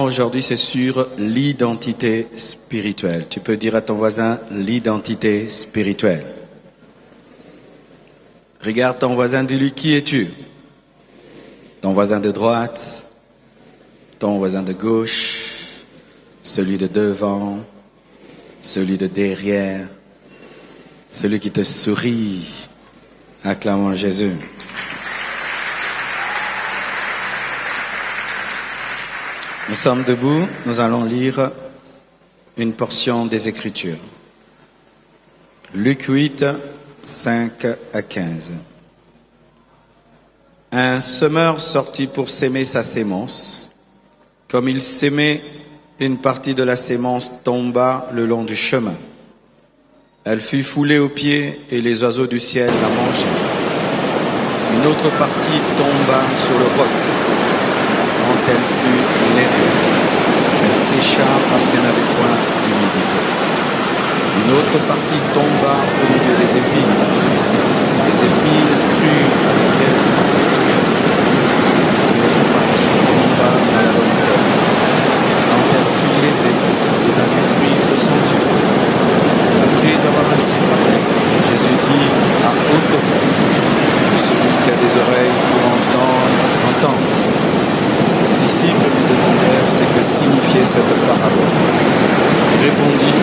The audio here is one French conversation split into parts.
Aujourd'hui, c'est sur l'identité spirituelle. Tu peux dire à ton voisin l'identité spirituelle. Regarde ton voisin, dis-lui qui es-tu? Ton voisin de droite, ton voisin de gauche, celui de devant, celui de derrière, celui qui te sourit. Acclamons Jésus. Nous sommes debout, nous allons lire une portion des Écritures. Luc 8, 5 à 15. Un semeur sortit pour s'aimer sa sémence. Comme il s'aimait, une partie de la sémence tomba le long du chemin. Elle fut foulée aux pieds et les oiseaux du ciel la mangèrent. Une autre partie tomba sur le roc. Quand elle fut levée, elle sécha parce qu'elle n'avait point d'humidité. Une autre partie tomba au milieu des épines. Les épines crurent avec elle. Une autre partie tomba dans la bonne terre. Quand elle fut levée, elle a du fruit au centuple. Après avoir ainsi parlé, Jésus dit à haute voix, celui qui a des oreilles pour entendre. Ses disciples lui demandèrent ce que signifiait cette parabole. Il répondit,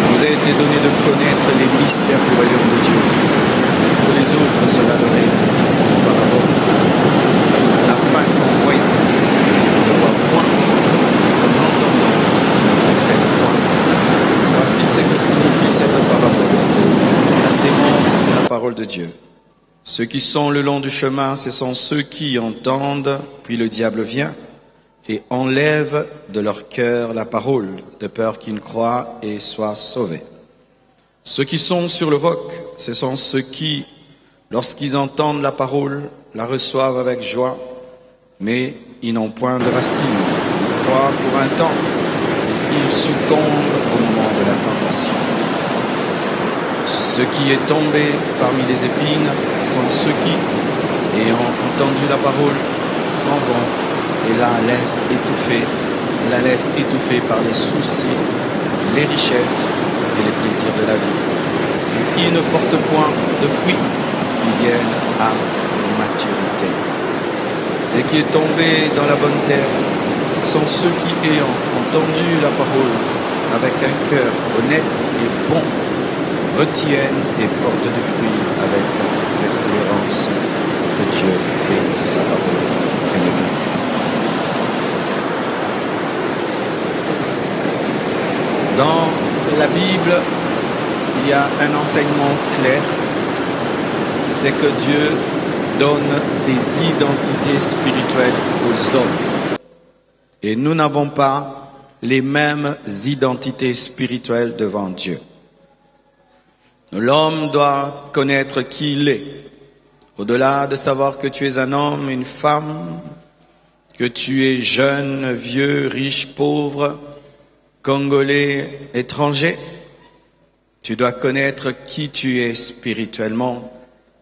vous a été donné de connaître les mystères du royaume de Dieu. Pour les autres, cela leur est dit en parabole, afin qu'on voie, ne voit point, comme l'entendant, ne fait point. Voici ce que signifie cette parabole. La sémence, c'est la parole de Dieu. Ceux qui sont le long du chemin, ce sont ceux qui entendent, puis le diable vient et enlève de leur cœur la parole, de peur qu'ils ne croient et soient sauvés. Ceux qui sont sur le roc, ce sont ceux qui, lorsqu'ils entendent la parole, la reçoivent avec joie, mais ils n'ont point de racine. Ils croient pour un temps, et ils succombent au moment de la tentation. Ce qui est tombé parmi les épines, ce sont ceux qui, ayant entendu la parole, s'en vont et la laissent étouffer par les soucis, les richesses et les plaisirs de la vie. Et ils ne portent point de fruits qui viennent à maturité. Ce qui est tombé dans la bonne terre, ce sont ceux qui, ayant entendu la parole avec un cœur honnête et bon, retiennent et portent du fruit avec persévérance. Que Dieu bénisse sa parole et l'Église. Dans la Bible, il y a un enseignement clair, c'est que Dieu donne des identités spirituelles aux hommes. Et nous n'avons pas les mêmes identités spirituelles devant Dieu. L'homme doit connaître qui il est. Au-delà de savoir que tu es un homme, une femme, que tu es jeune, vieux, riche, pauvre, congolais, étranger, tu dois connaître qui tu es spirituellement,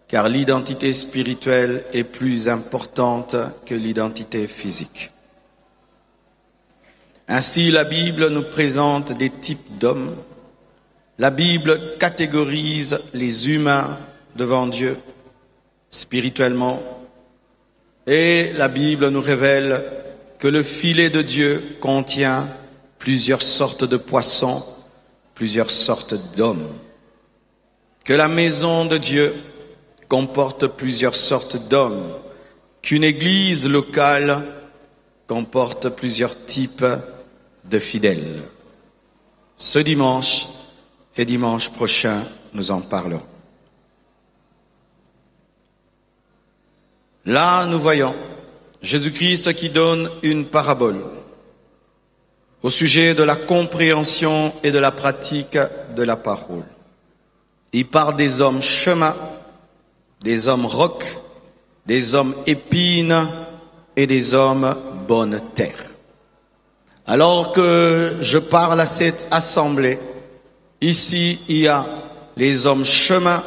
car l'identité spirituelle est plus importante que l'identité physique. Ainsi, la Bible nous présente des types d'hommes. La Bible catégorise les humains devant Dieu, spirituellement, et la Bible nous révèle que le filet de Dieu contient plusieurs sortes de poissons, plusieurs sortes d'hommes, que la maison de Dieu comporte plusieurs sortes d'hommes, qu'une église locale comporte plusieurs types de fidèles. Ce dimanche et dimanche prochain, nous en parlerons. Là, nous voyons Jésus-Christ qui donne une parabole au sujet de la compréhension et de la pratique de la parole. Il parle des hommes chemins, des hommes rocs, des hommes épines et des hommes bonne terre. Alors que je parle à cette assemblée, ici il y a les hommes chemins,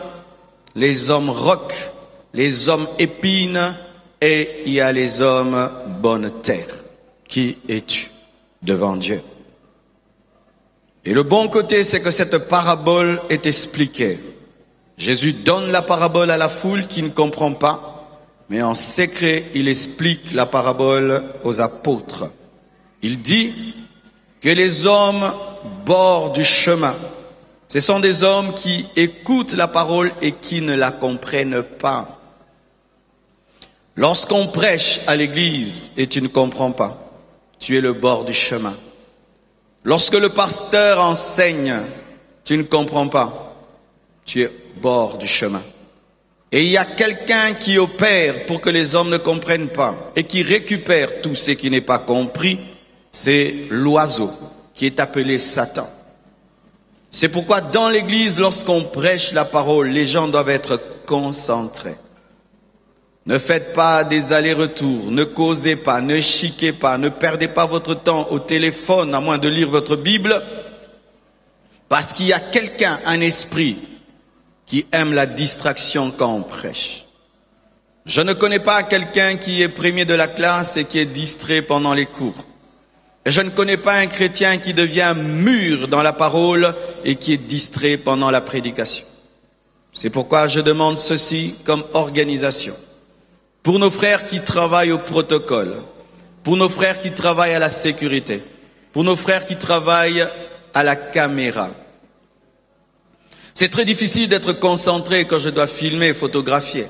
les hommes rocs, les hommes épines et il y a les hommes bonne terre. Qui es-tu? devant Dieu. Et le bon côté, c'est que cette parabole est expliquée. Jésus donne la parabole à la foule qui ne comprend pas, mais en secret, il explique la parabole aux apôtres. Il dit que les hommes bord du chemin, ce sont des hommes qui écoutent la parole et qui ne la comprennent pas. Lorsqu'on prêche à l'église et tu ne comprends pas, tu es le bord du chemin. Lorsque le pasteur enseigne, tu ne comprends pas, tu es bord du chemin. Et il y a quelqu'un qui opère pour que les hommes ne comprennent pas et qui récupère tout ce qui n'est pas compris, c'est l'oiseau qui est appelé Satan. C'est pourquoi dans l'église, lorsqu'on prêche la parole, les gens doivent être concentrés. Ne faites pas des allers-retours, ne causez pas, ne chiquez pas, ne perdez pas votre temps au téléphone à moins de lire votre Bible, parce qu'il y a quelqu'un, un esprit, qui aime la distraction quand on prêche. Je ne connais pas quelqu'un qui est premier de la classe et qui est distrait pendant les cours. Et je ne connais pas un chrétien qui devient mûr dans la parole et qui est distrait pendant la prédication. C'est pourquoi je demande ceci comme organisation. Pour nos frères qui travaillent au protocole, pour nos frères qui travaillent à la sécurité, pour nos frères qui travaillent à la caméra. C'est très difficile d'être concentré quand je dois filmer et photographier.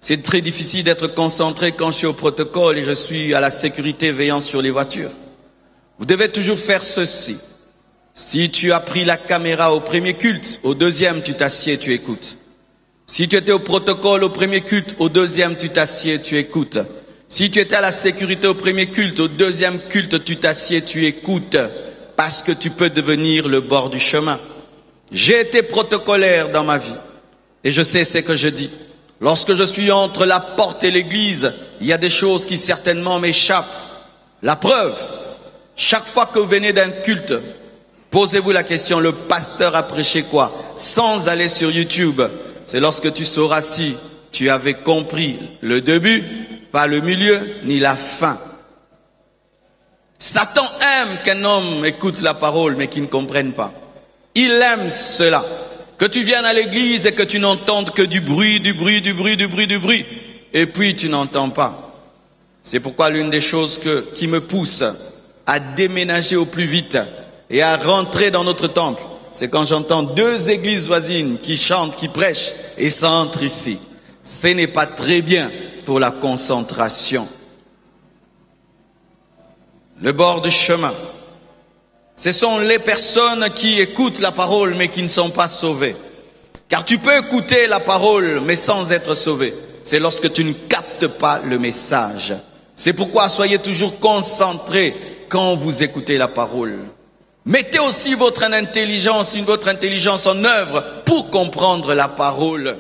C'est très difficile d'être concentré quand je suis au protocole et je suis à la sécurité veillant sur les voitures. Vous devez toujours faire ceci. Si tu as pris la caméra au premier culte, au deuxième tu t'assieds, tu écoutes. Si tu étais au protocole au premier culte, au deuxième tu t'assieds, tu écoutes. Si tu étais à la sécurité au premier culte, au deuxième culte tu t'assieds, tu écoutes. Parce que tu peux devenir le bord du chemin. J'ai été protocolaire dans ma vie. Et je sais ce que je dis. Lorsque je suis entre la porte et l'église, il y a des choses qui certainement m'échappent. La preuve, chaque fois que vous venez d'un culte, posez-vous la question, le pasteur a prêché quoi? Sans aller sur YouTube. C'est lorsque tu sauras si tu avais compris le début, pas le milieu, ni la fin. Satan aime qu'un homme écoute la parole, mais qu'il ne comprenne pas. Il aime cela. Que tu viennes à l'église et que tu n'entendes que du bruit, et puis tu n'entends pas. C'est pourquoi l'une des choses qui me pousse à déménager au plus vite et à rentrer dans notre temple, c'est quand j'entends deux églises voisines qui chantent, qui prêchent, et ça entre ici. Ce n'est pas très bien pour la concentration. Le bord du chemin. Ce sont les personnes qui écoutent la parole mais qui ne sont pas sauvées. Car tu peux écouter la parole mais sans être sauvé. C'est lorsque tu ne captes pas le message. C'est pourquoi soyez toujours concentrés quand vous écoutez la parole. Mettez aussi votre intelligence en œuvre pour comprendre la parole.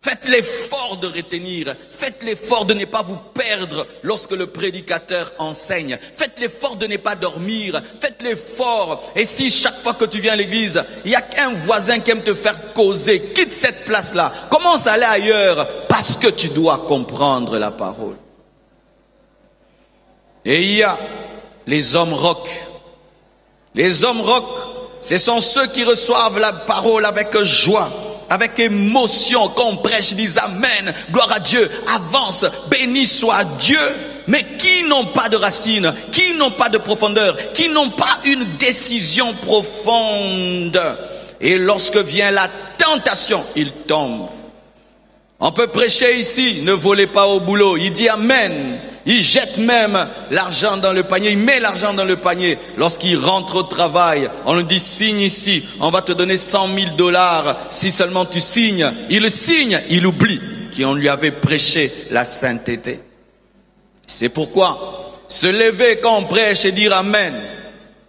Faites l'effort de retenir. Faites l'effort de ne pas vous perdre lorsque le prédicateur enseigne. Faites l'effort de ne pas dormir. Faites l'effort. Et si chaque fois que tu viens à l'église, il y a qu'un voisin qui aime te faire causer, quitte cette place-là. Commence à aller ailleurs parce que tu dois comprendre la parole. Et il y a les hommes rocs. Les hommes rocs, ce sont ceux qui reçoivent la parole avec joie, avec émotion. Quand on prêche, ils disent Amen, gloire à Dieu, avance, béni soit Dieu. Mais qui n'ont pas de racines, qui n'ont pas de profondeur, qui n'ont pas une décision profonde. Et lorsque vient la tentation, ils tombent. On peut prêcher ici, ne volez pas au boulot. Il dit Amen. Il jette même l'argent dans le panier. Il met l'argent dans le panier. Lorsqu'il rentre au travail, on lui dit signe ici. On va te donner 100 000 $ si seulement tu signes. Il signe, il oublie qu'on lui avait prêché la sainteté. C'est pourquoi se lever quand on prêche et dire Amen.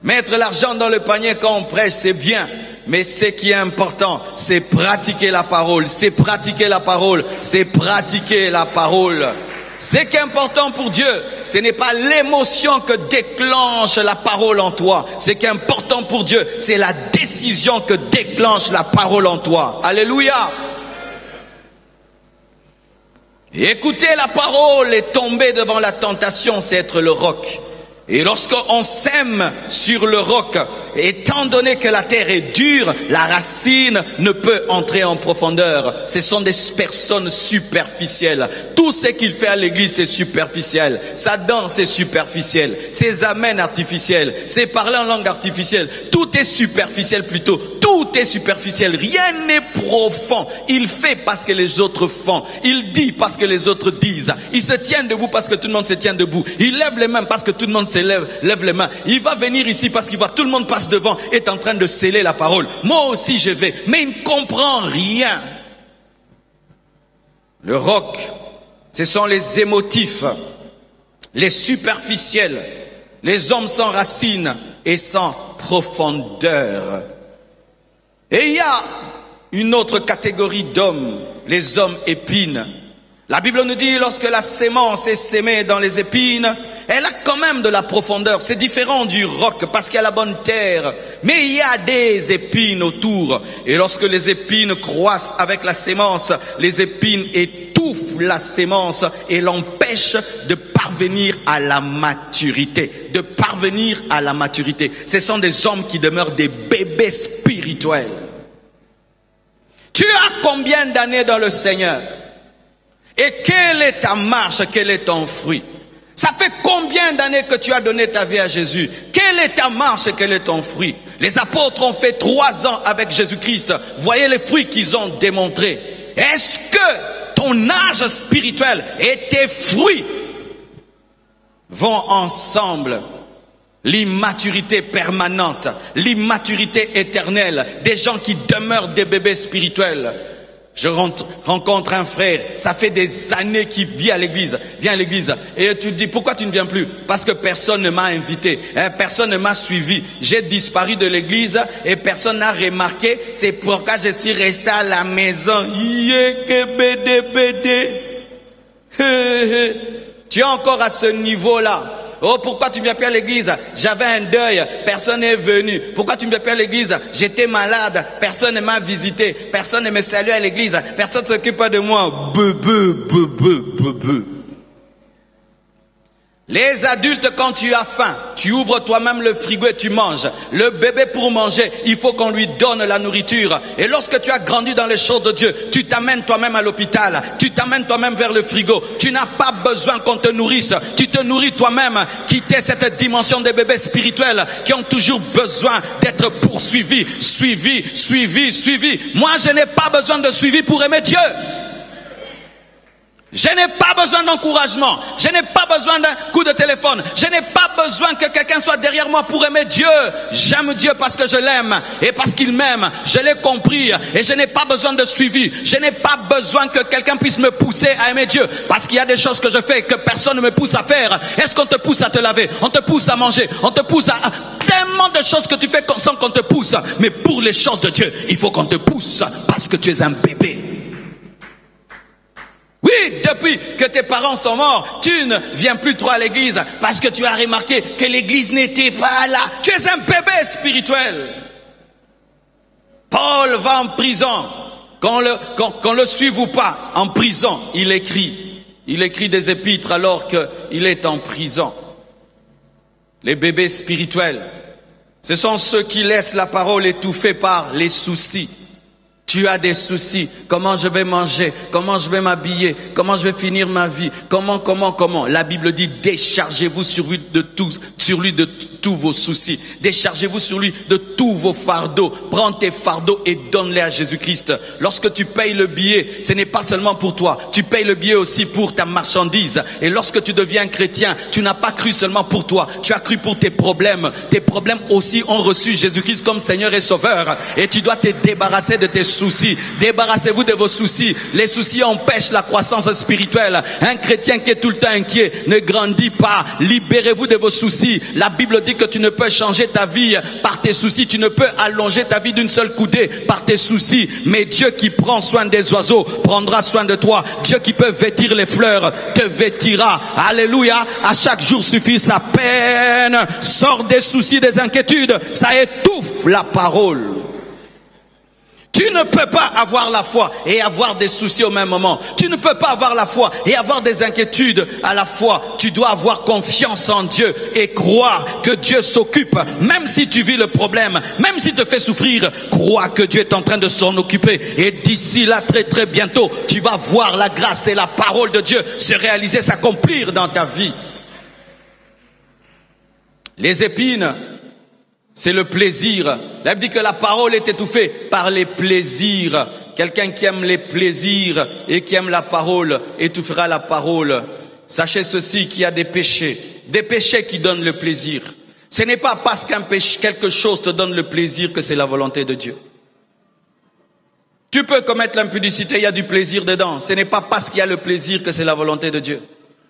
Mettre l'argent dans le panier quand on prêche, c'est bien. Mais ce qui est important, c'est pratiquer la parole. C'est pratiquer la parole. C'est pratiquer la parole. Ce qui est important pour Dieu, ce n'est pas l'émotion que déclenche la parole en toi. Ce qui est important pour Dieu, c'est la décision que déclenche la parole en toi. Alléluia. Et écouter la parole et tomber devant la tentation, c'est être le roc. Et lorsqu'on sème sur le roc, étant donné que la terre est dure, la racine ne peut entrer en profondeur. Ce sont des personnes superficielles. Tout ce qu'il fait à l'église, c'est superficiel. Sa danse est superficielle. Ses amens artificiels. Ses parler en langue artificielle. Tout est superficiel plutôt. Tout est superficiel. Rien n'est profond. Il fait parce que les autres font. Il dit parce que les autres disent. Il se tient debout parce que tout le monde se tient debout. Il lève les mains parce que tout le monde lève les mains. Il va venir ici parce qu'il voit tout le monde passe devant, est en train de sceller la parole. Moi aussi je vais, mais il ne comprend rien. Le roc, ce sont les émotifs, les superficiels, les hommes sans racines et sans profondeur. Et il y a une autre catégorie d'hommes, les hommes épines. La Bible nous dit, lorsque la sémence est sémée dans les épines, elle a quand même de la profondeur. C'est différent du roc parce qu'il y a la bonne terre. Mais il y a des épines autour. Et lorsque les épines croissent avec la sémence, les épines étouffent la sémence et l'empêchent de parvenir à la maturité. De parvenir à la maturité. Ce sont des hommes qui demeurent des bébés spirituels. Tu as combien d'années dans le Seigneur? Et quelle est ta marche? Quel est ton fruit? Ça fait combien d'années que tu as donné ta vie à Jésus? Quelle est ta marche et quel est ton fruit? Les apôtres ont fait 3 ans avec Jésus-Christ. Voyez les fruits qu'ils ont démontrés. Est-ce que ton âge spirituel et tes fruits vont ensemble? L'immaturité permanente, l'immaturité éternelle, des gens qui demeurent des bébés spirituels. Je rencontre un frère, ça fait des années qu'il vient à l'église, et tu te dis, pourquoi tu ne viens plus? Parce que personne ne m'a invité, personne ne m'a suivi, j'ai disparu de l'église et personne n'a remarqué, c'est pourquoi je suis resté à la maison. Tu es encore à ce niveau-là. Oh, pourquoi tu ne viens plus à l'église? J'avais un deuil, personne n'est venu. Pourquoi tu ne viens plus à l'église? J'étais malade, personne ne m'a visité, personne ne me salue à l'église, personne ne s'occupe pas de moi. Les adultes, quand tu as faim, tu ouvres toi-même le frigo et tu manges. Le bébé, pour manger, il faut qu'on lui donne la nourriture. Et lorsque tu as grandi dans les choses de Dieu, tu t'amènes toi-même à l'hôpital, tu t'amènes toi-même vers le frigo. Tu n'as pas besoin qu'on te nourrisse, tu te nourris toi-même. Quitter cette dimension des bébés spirituels qui ont toujours besoin d'être poursuivis, suivis. Moi, je n'ai pas besoin de suivi pour aimer Dieu. Je n'ai pas besoin d'encouragement. Je n'ai pas besoin d'un coup de téléphone. Je n'ai pas besoin que quelqu'un soit derrière moi pour aimer Dieu. J'aime Dieu parce que je l'aime et parce qu'il m'aime. Je l'ai compris et je n'ai pas besoin de suivi. Je n'ai pas besoin que quelqu'un puisse me pousser à aimer Dieu parce qu'il y a des choses que je fais que personne ne me pousse à faire. Est-ce qu'on te pousse à te laver? On te pousse à manger? On te pousse à... Tellement de choses que tu fais sans qu'on te pousse. Mais pour les choses de Dieu, il faut qu'on te pousse parce que tu es un bébé. Oui, depuis que tes parents sont morts, tu ne viens plus trop à l'église parce que tu as remarqué que l'église n'était pas là. Tu es un bébé spirituel. Paul va en prison. Qu'on le suive ou pas, en prison, il écrit des épîtres alors qu'il est en prison. Les bébés spirituels, ce sont ceux qui laissent la parole étouffée par les soucis. Tu as des soucis. Comment je vais manger? Comment je vais m'habiller? Comment je vais finir ma vie? Comment? La Bible dit, déchargez-vous sur lui de tous vos soucis. Déchargez-vous sur lui de tous vos fardeaux. Prends tes fardeaux et donne-les à Jésus-Christ. Lorsque tu payes le billet, ce n'est pas seulement pour toi. Tu payes le billet aussi pour ta marchandise. Et lorsque tu deviens chrétien, tu n'as pas cru seulement pour toi. Tu as cru pour tes problèmes. Tes problèmes aussi ont reçu Jésus-Christ comme Seigneur et Sauveur. Et tu dois te débarrasser de tes soucis. Débarrassez-vous de vos soucis. Les soucis empêchent la croissance spirituelle. Un chrétien qui est tout le temps inquiet ne grandit pas. Libérez-vous de vos soucis. La Bible dit que tu ne peux changer ta vie par tes soucis. Tu ne peux allonger ta vie d'une seule coudée par tes soucis. Mais Dieu qui prend soin des oiseaux prendra soin de toi. Dieu qui peut vêtir les fleurs te vêtira. Alléluia. À chaque jour suffit sa peine. Sors des soucis, des inquiétudes. Ça étouffe la parole. Tu ne peux pas avoir la foi et avoir des soucis au même moment. Tu ne peux pas avoir la foi et avoir des inquiétudes à la fois. Tu dois avoir confiance en Dieu et croire que Dieu s'occupe. Même si tu vis le problème, même s'il te fait souffrir, crois que Dieu est en train de s'en occuper. Et d'ici là, très très bientôt, tu vas voir la grâce et la parole de Dieu se réaliser, s'accomplir dans ta vie. Les épines, c'est le plaisir. La Bible dit que la parole est étouffée par les plaisirs. Quelqu'un qui aime les plaisirs et qui aime la parole étouffera la parole. Sachez ceci, qu'il y a des péchés qui donnent le plaisir. Ce n'est pas parce qu'un péché, quelque chose te donne le plaisir que c'est la volonté de Dieu. Tu peux commettre l'impudicité, il y a du plaisir dedans. Ce n'est pas parce qu'il y a le plaisir que c'est la volonté de Dieu.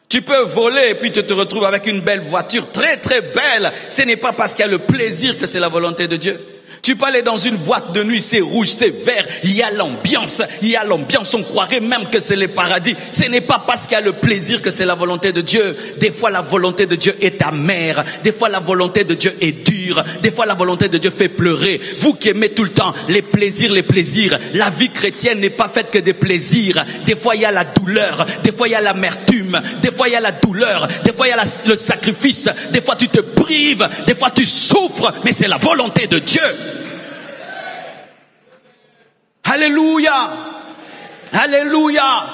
Tu peux voler et puis tu te retrouves avec une belle voiture, très très belle. Ce n'est pas parce qu'il y a le plaisir que c'est la volonté de Dieu. Tu peux aller dans une boîte de nuit, c'est rouge, c'est vert, il y a l'ambiance, on croirait même que c'est le paradis. Ce n'est pas parce qu'il y a le plaisir que c'est la volonté de Dieu. Des fois la volonté de Dieu est amère, des fois la volonté de Dieu est dure, des fois la volonté de Dieu fait pleurer. Vous qui aimez tout le temps les plaisirs, la vie chrétienne n'est pas faite que des plaisirs. Des fois il y a la douleur, des fois il y a l'amertume, des fois il y a la douleur, des fois il y a le sacrifice, des fois tu te prives, des fois tu souffres, mais c'est la volonté de Dieu. Alléluia, alléluia.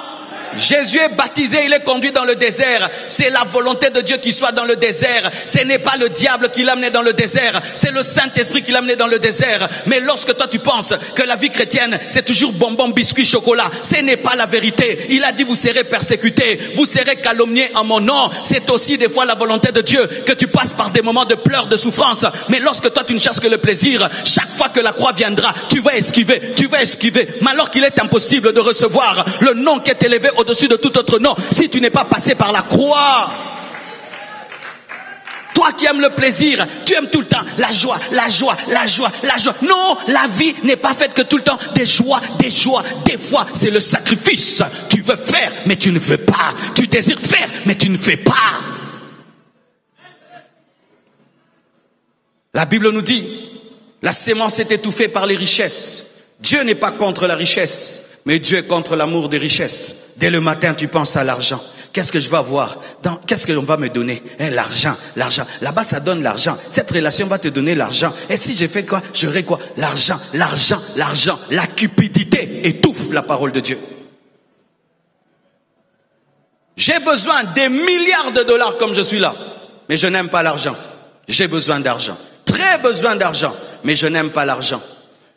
Jésus est baptisé, il est conduit dans le désert. C'est la volonté de Dieu qu'il soit dans le désert. Ce n'est pas le diable qui l'a amené dans le désert, c'est le Saint-Esprit qui l'a amené dans le désert. Mais lorsque toi tu penses que la vie chrétienne c'est toujours bonbon, biscuit, chocolat, ce n'est pas la vérité. Il a dit vous serez persécutés, vous serez calomniés en mon nom. C'est aussi des fois la volonté de Dieu que tu passes par des moments de pleurs, de souffrance. Mais lorsque toi tu ne cherches que le plaisir, chaque fois que la croix viendra, tu vas esquiver. Mais alors qu'il est impossible de recevoir le nom qui est élevé au-dessus de tout autre nom si tu n'es pas passé par la croix. Toi qui aimes le plaisir, tu aimes tout le temps la joie. Non, la vie n'est pas faite que tout le temps des joies. Des fois, c'est le sacrifice. Tu veux faire, mais tu ne fais pas. Tu désires faire, mais tu ne fais pas. La Bible nous dit, la sémence est étouffée par les richesses. Dieu n'est pas contre la richesse, mais Dieu est contre l'amour des richesses. Dès le matin, tu penses à l'argent. Qu'est-ce que je vais avoir? Qu'est-ce que l'on va me donner? L'argent. Là-bas, ça donne l'argent. Cette relation va te donner l'argent. Et si j'ai fait quoi? J'aurai quoi? L'argent. La cupidité étouffe la parole de Dieu. J'ai besoin des milliards de dollars comme je suis là. Mais je n'aime pas l'argent. J'ai besoin d'argent. Très besoin d'argent. Mais je n'aime pas l'argent.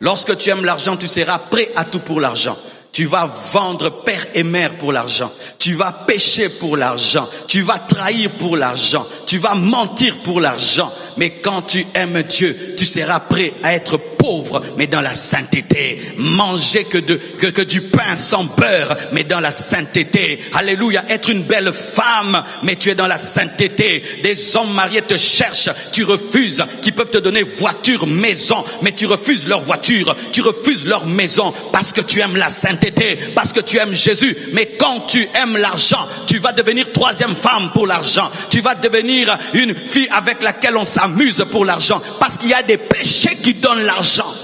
Lorsque tu aimes l'argent, tu seras prêt à tout pour l'argent. Tu vas vendre père et mère pour l'argent. Tu vas pécher pour l'argent. Tu vas trahir pour l'argent. Tu vas mentir pour l'argent. Mais quand tu aimes Dieu, tu seras prêt à être pauvre, mais dans la sainteté. Manger que du pain sans beurre, mais dans la sainteté. Alléluia. Être une belle femme, mais tu es dans la sainteté. Des hommes mariés te cherchent, tu refuses, qui peuvent te donner voiture, maison, mais tu refuses leur voiture, tu refuses leur maison, parce que tu aimes la sainteté, parce que tu aimes Jésus. Mais quand tu aimes l'argent, tu vas devenir troisième femme pour l'argent. Tu vas devenir une fille avec laquelle on s'amuse pour l'argent, parce qu'il y a des péchés qui donnent l'argent.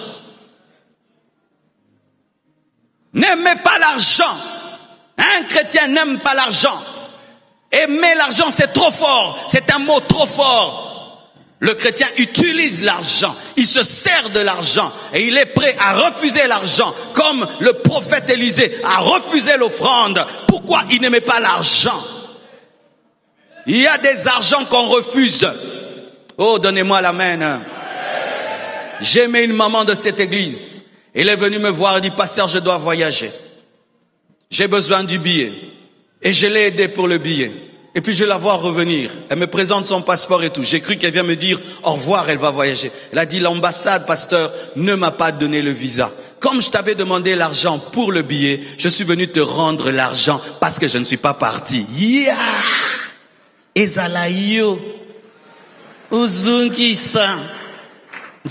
N'aimez pas l'argent. Un chrétien n'aime pas l'argent. Aimer l'argent, c'est trop fort. C'est un mot trop fort. Le chrétien utilise l'argent. Il se sert de l'argent. Et il est prêt à refuser l'argent. Comme le prophète Élisée a refusé l'offrande. Pourquoi il n'aimait pas l'argent? Il y a des argents qu'on refuse. Oh, donnez-moi l'amen. J'aimais une maman de cette église. Elle est venue me voir et dit, pasteur, je dois voyager. J'ai besoin du billet. Et je l'ai aidé pour le billet. Et puis je la vois revenir. Elle me présente son passeport et tout. J'ai cru qu'elle vient me dire au revoir, elle va voyager. Elle a dit, l'ambassade, pasteur, ne m'a pas donné le visa. Comme je t'avais demandé l'argent pour le billet, je suis venu te rendre l'argent parce que je ne suis pas parti. Yeah! Ezalayo. Uzunki-san. Elle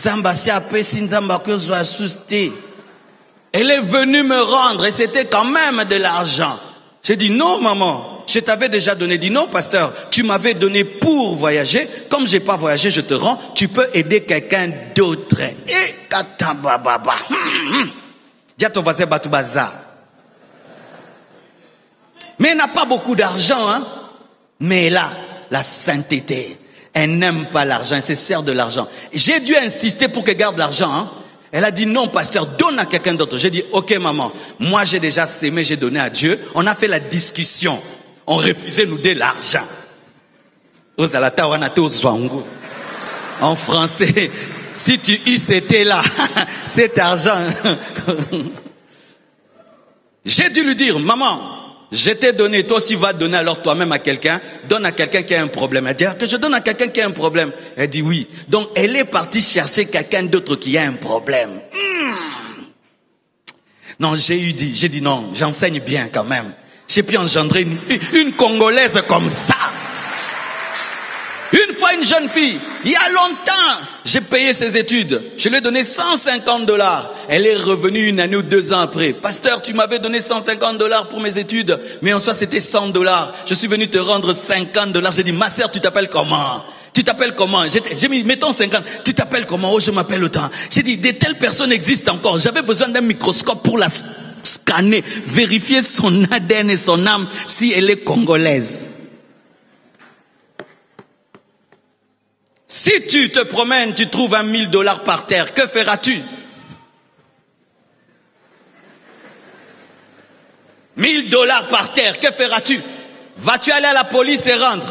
est venue me rendre et c'était quand même de l'argent. J'ai dit non maman, je t'avais déjà donné. Dit non pasteur, tu m'avais donné pour voyager. Comme j'ai pas voyagé, je te rends. Tu peux aider quelqu'un d'autre. Et katabababa. Dis à ton voisin Batoubaza. Mais elle n'a pas beaucoup d'argent, hein. Mais là, la sainteté. Elle n'aime pas l'argent, elle se sert de l'argent. J'ai dû insister pour qu'elle garde l'argent, hein. Elle a dit non, pasteur, donne à quelqu'un d'autre. J'ai dit, ok maman, moi j'ai déjà sémé, j'ai donné à Dieu. On a fait la discussion. On refusait nous de l'argent. En français, si tu y c'était là, cet argent. J'ai dû lui dire, maman, je t'ai donné, toi aussi va donner alors toi-même à quelqu'un, donne à quelqu'un qui a un problème. Elle dit, que je donne à quelqu'un qui a un problème. Elle dit oui. Donc elle est partie chercher quelqu'un d'autre qui a un problème. Non, j'ai dit non, j'enseigne bien quand même. J'ai pu engendrer une Congolaise comme ça. Une fois une jeune fille, il y a longtemps, j'ai payé ses études. Je lui ai donné $150. Elle est revenue 1 année ou 2 ans après. Pasteur, tu m'avais donné $150 pour mes études, mais en soi c'était $100. Je suis venu te rendre $50. J'ai dit, ma sœur, tu t'appelles comment? Tu t'appelles comment? J'ai mis, mettons 50. Tu t'appelles comment? Oh, je m'appelle autant. J'ai dit, de telles personnes existent encore. J'avais besoin d'un microscope pour la scanner, vérifier son ADN et son âme si elle est congolaise. Si tu te promènes, tu trouves $1000 par terre, que feras-tu? $1000 par terre, que feras-tu? Vas-tu aller à la police et rendre?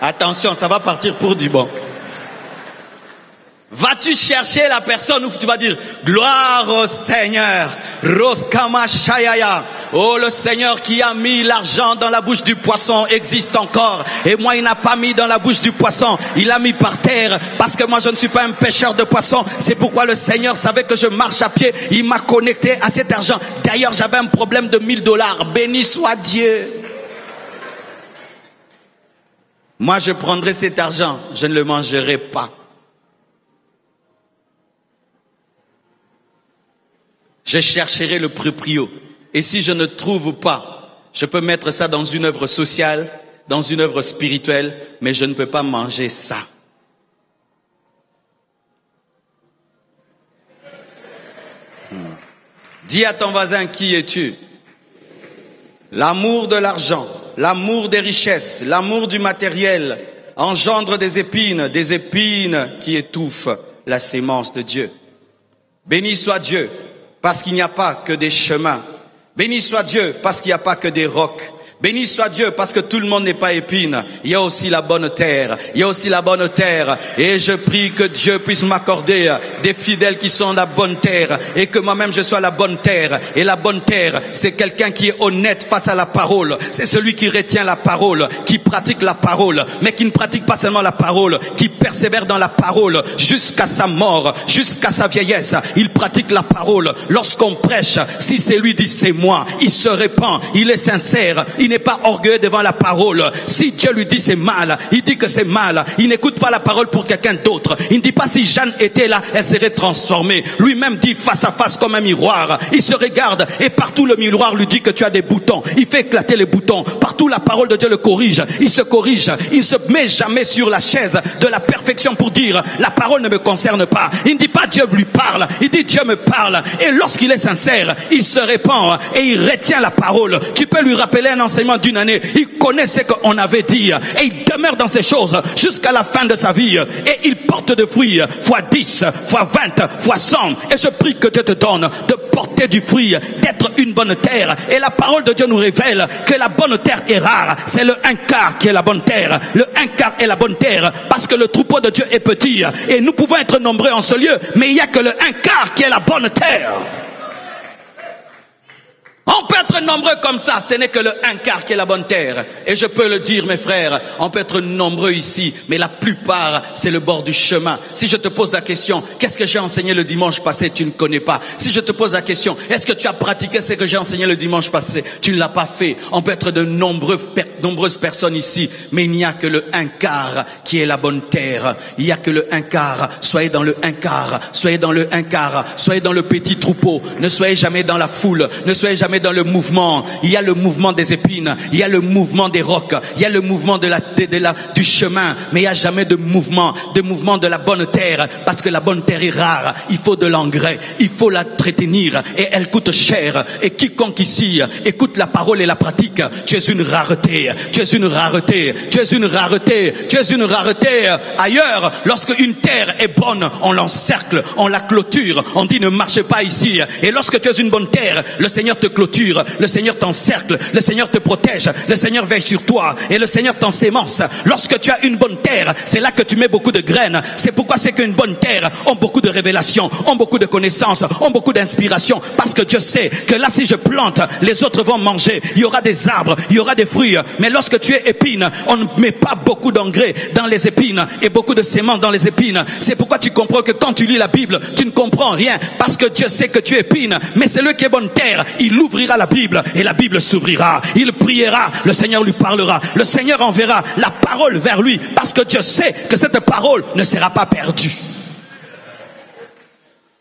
Attention, ça va partir pour du bon. Vas-tu chercher la personne où tu vas dire gloire au Seigneur, Roskama Shayaya. Oh, le Seigneur qui a mis l'argent dans la bouche du poisson existe encore. Et moi, il n'a pas mis dans la bouche du poisson. Il l'a mis par terre parce que moi, je ne suis pas un pêcheur de poissons. C'est pourquoi le Seigneur savait que je marche à pied. Il m'a connecté à cet argent. D'ailleurs, j'avais un problème de $1000. Béni soit Dieu. Moi, je prendrai cet argent. Je ne le mangerai pas. Je chercherai le proprio. Et si je ne trouve pas, je peux mettre ça dans une œuvre sociale, dans une œuvre spirituelle, mais je ne peux pas manger ça. Dis à ton voisin, qui es-tu? L'amour de l'argent, l'amour des richesses, l'amour du matériel engendre des épines qui étouffent la sémence de Dieu. Béni soit Dieu. Parce qu'il n'y a pas que des chemins. Béni soit Dieu parce qu'il n'y a pas que des rocs. Béni soit Dieu parce que tout le monde n'est pas épine. Il y a aussi la bonne terre. Il y a aussi la bonne terre. Et je prie que Dieu puisse m'accorder des fidèles qui sont la bonne terre. Et que moi-même je sois la bonne terre. Et la bonne terre, c'est quelqu'un qui est honnête face à la parole. C'est celui qui retient la parole, qui pratique la parole. Mais qui ne pratique pas seulement la parole, qui persévère dans la parole jusqu'à sa mort, jusqu'à sa vieillesse. Il pratique la parole. Lorsqu'on prêche, si c'est lui dit c'est moi, il se répand, il est sincère, il n'est pas orgueilleux devant la parole. Si Dieu lui dit c'est mal, il dit que c'est mal. Il n'écoute pas la parole pour quelqu'un d'autre. Il ne dit pas si Jeanne était là, elle serait transformée. Lui-même dit face à face comme un miroir. Il se regarde et partout le miroir lui dit que tu as des boutons. Il fait éclater les boutons. Partout la parole de Dieu le corrige. Il se corrige. Il ne se met jamais sur la chaise de la perfection pour dire la parole ne me concerne pas. Il ne dit pas Dieu lui parle. Il dit Dieu me parle. Et lorsqu'il est sincère, il se répand et il retient la parole. Tu peux lui rappeler un enseignement d'une année, il connaît ce qu'on avait dit et il demeure dans ces choses jusqu'à la fin de sa vie et il porte de fruits fois 10, fois 20, fois 100 et je prie que Dieu te donne de porter du fruit, d'être une bonne terre. Et la parole de Dieu nous révèle que la bonne terre est rare, c'est le 1/4 qui est la bonne terre. Le 1/4 est la bonne terre parce que le troupeau de Dieu est petit et nous pouvons être nombreux en ce lieu, mais il n'y a que le 1/4 qui est la bonne terre. On peut être nombreux comme ça, ce n'est que le 1/4 qui est la bonne terre. Et je peux le dire mes frères, on peut être nombreux ici, mais la plupart c'est le bord du chemin. Si je te pose la question, qu'est-ce que j'ai enseigné le dimanche passé, tu ne connais pas. Si je te pose la question, est-ce que tu as pratiqué ce que j'ai enseigné le dimanche passé, tu ne l'as pas fait. On peut être de nombreuses personnes ici, mais il n'y a que le 1/4 qui est la bonne terre. Il n'y a que le 1/4, soyez dans le 1/4, soyez dans le 1/4, soyez dans le petit troupeau, ne soyez jamais dans la foule, ne soyez jamais jamais dans le mouvement. Il y a le mouvement des épines, il y a le mouvement des rocs, il y a le mouvement du chemin, mais il n'y a jamais de mouvement de la bonne terre, parce que la bonne terre est rare. Il faut de l'engrais, il faut la entretenir et elle coûte cher. Et quiconque ici écoute la parole et la pratique, tu es une rareté, tu es une rareté, tu es une rareté, tu es une rareté. Ailleurs, lorsque une terre est bonne, on l'encercle, on la clôture, on dit ne marchez pas ici. Et lorsque tu es une bonne terre, le Seigneur te clôture, le Seigneur t'encercle, le Seigneur te protège, le Seigneur veille sur toi et le Seigneur t'ensémence. Lorsque tu as une bonne terre, c'est là que tu mets beaucoup de graines. C'est pourquoi c'est qu'une bonne terre ont beaucoup de révélations, ont beaucoup de connaissances, ont beaucoup d'inspiration, parce que Dieu sait que là si je plante, les autres vont manger, il y aura des arbres, il y aura des fruits. Mais lorsque tu es épine, on ne met pas beaucoup d'engrais dans les épines et beaucoup de séments dans les épines. C'est pourquoi tu comprends que quand tu lis la Bible, tu ne comprends rien, parce que Dieu sait que tu es épine. Mais celui qui est bonne terre, il ouvrira la Bible et la Bible s'ouvrira. Il priera, le Seigneur lui parlera, le Seigneur enverra la parole vers lui, parce que Dieu sait que cette parole ne sera pas perdue.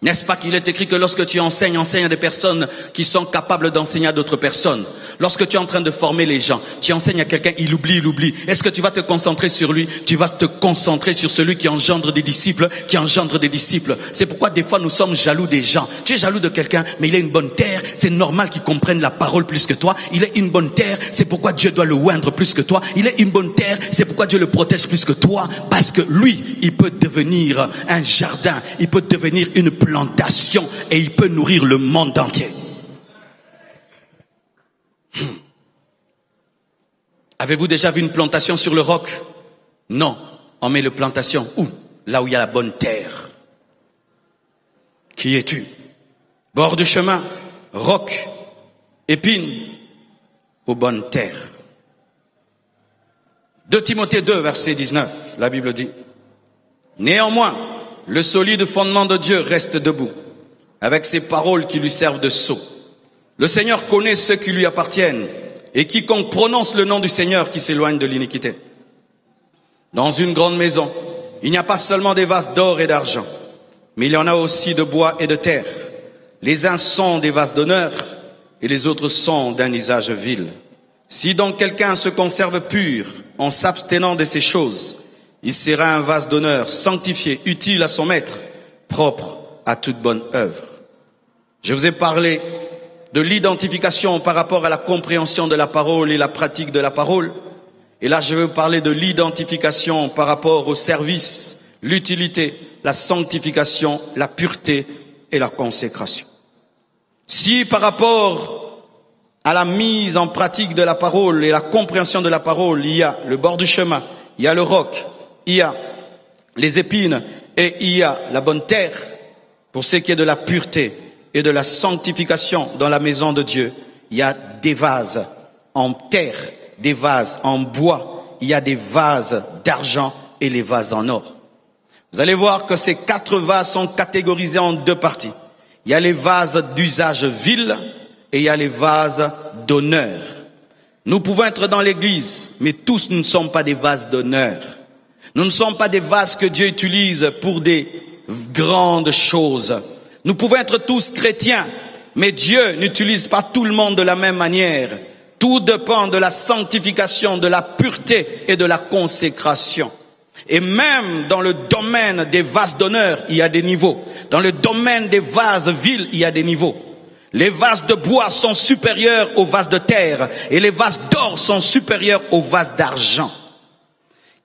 N'est-ce pas qu'il est écrit que lorsque tu enseignes à des personnes qui sont capables d'enseigner à d'autres personnes. Lorsque tu es en train de former les gens, tu enseignes à quelqu'un, il oublie. Est-ce que tu vas te concentrer sur lui? Tu vas te concentrer sur celui qui engendre des disciples, C'est pourquoi des fois nous sommes jaloux des gens. Tu es jaloux de quelqu'un, mais il a une bonne terre. C'est normal qu'il comprenne la parole plus que toi. Il est une bonne terre, c'est pourquoi Dieu doit le oindre plus que toi. Il est une bonne terre, c'est pourquoi Dieu le protège plus que toi. Parce que lui, il peut devenir un jardin, il peut devenir une plantation et il peut nourrir le monde entier. Avez-vous déjà vu une plantation sur le roc? Non, on met la plantation où? Là où il y a la bonne terre. Qui es-tu? Bord du chemin, roc, épine ou bonne terre? 2 Timothée 2, verset 19, la Bible dit: néanmoins, le solide fondement de Dieu reste debout, avec ses paroles qui lui servent de sceau. Le Seigneur connaît ceux qui lui appartiennent, et quiconque prononce le nom du Seigneur qui s'éloigne de l'iniquité. Dans une grande maison, il n'y a pas seulement des vases d'or et d'argent, mais il y en a aussi de bois et de terre. Les uns sont des vases d'honneur, et les autres sont d'un usage vil. Si donc quelqu'un se conserve pur en s'abstenant de ces choses, il sera un vase d'honneur, sanctifié, utile à son maître, propre à toute bonne œuvre. Je vous ai parlé de l'identification par rapport à la compréhension de la parole et la pratique de la parole. Et là, je vais vous parler de l'identification par rapport au service, l'utilité, la sanctification, la pureté et la consécration. Si par rapport à la mise en pratique de la parole et la compréhension de la parole, il y a le bord du chemin, il y a le roc, il y a les épines et il y a la bonne terre. Pour ce qui est de la pureté et de la sanctification dans la maison de Dieu, il y a des vases en terre, des vases en bois, il y a des vases d'argent et les vases en or. Vous allez voir que ces 4 vases sont catégorisés en 2 parties. Il y a les vases d'usage vil et il y a les vases d'honneur. Nous pouvons être dans l'église, mais tous nous ne sommes pas des vases d'honneur. Nous ne sommes pas des vases que Dieu utilise pour des grandes choses. Nous pouvons être tous chrétiens, mais Dieu n'utilise pas tout le monde de la même manière. Tout dépend de la sanctification, de la pureté et de la consécration. Et même dans le domaine des vases d'honneur, il y a des niveaux. Dans le domaine des vases vils, il y a des niveaux. Les vases de bois sont supérieurs aux vases de terre et les vases d'or sont supérieurs aux vases d'argent.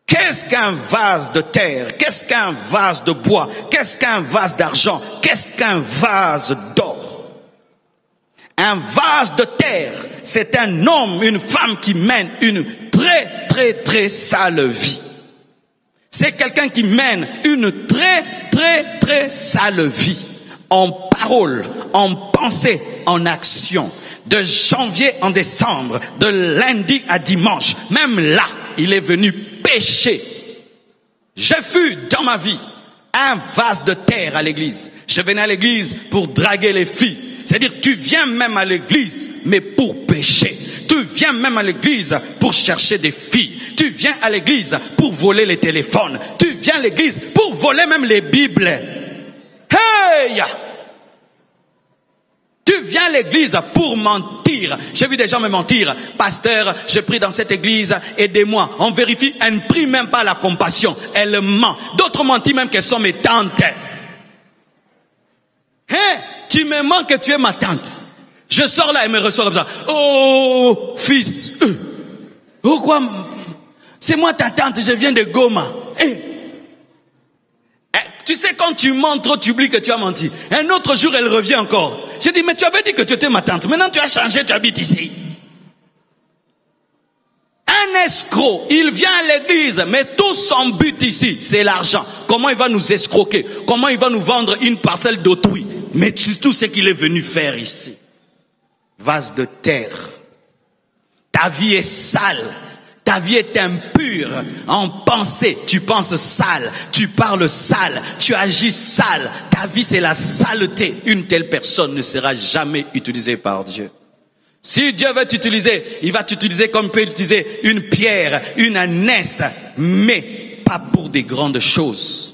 Qu'est-ce qu'un vase de terre? Qu'est-ce qu'un vase de bois? Qu'est-ce qu'un vase d'argent? Qu'est-ce qu'un vase d'or? Un vase de terre, c'est un homme, une femme qui mène une très sale vie. C'est quelqu'un qui mène une très sale vie. En parole, en pensée, en action. De janvier en décembre, de lundi à dimanche, même là, il est venu pécher. J'ai fus dans ma vie un vase de terre à l'église. Je venais à l'église pour draguer les filles. C'est-à-dire, tu viens même à l'église, mais pour pécher. Tu viens même à l'église pour chercher des filles. Tu viens à l'église pour voler les téléphones. Tu viens à l'église pour voler même les Bibles. Hey! Tu viens à l'église pour mentir. J'ai vu des gens me mentir. Pasteur, je prie dans cette église, aidez-moi. On vérifie, elle ne prie même pas la compassion. Elle ment. D'autres mentent même qu'elles sont mes tantes. Hein? Tu me mens que tu es ma tante. Je sors là et me reçois comme ça. Oh, fils. Oh quoi? C'est moi ta tante, je viens de Goma. Tu sais, quand tu mens trop, tu oublies que tu as menti. Un autre jour, elle revient encore. J'ai dit, mais tu avais dit que tu étais ma tante. Maintenant, tu as changé, tu habites ici. Un escroc, il vient à l'église, mais tout son but ici, c'est l'argent. Comment il va nous escroquer? Comment il va nous vendre une parcelle d'autrui? Mais c'est tout ce qu'il est venu faire ici. Vase de terre. Ta vie est sale. Ta vie est impure en pensée. Tu penses sale, tu parles sale, tu agis sale. Ta vie, c'est la saleté. Une telle personne ne sera jamais utilisée par Dieu. Si Dieu veut t'utiliser, il va t'utiliser comme il peut utiliser une pierre, une ânesse, mais pas pour des grandes choses.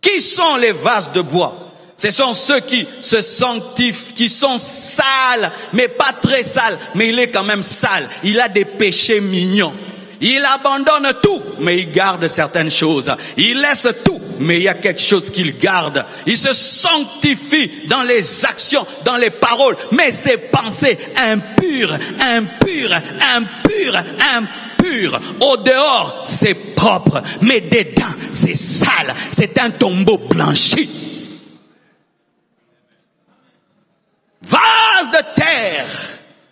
Qui sont les vases de bois? Ce sont ceux qui se sanctifient, qui sont sales, mais pas très sales, mais il est quand même sale. Il a des péchés mignons. Il abandonne tout, mais il garde certaines choses. Il laisse tout, mais il y a quelque chose qu'il garde. Il se sanctifie dans les actions, dans les paroles, mais ses pensées impures. Au dehors, c'est propre, mais dedans, c'est sale. C'est un tombeau blanchi. Vase de terre,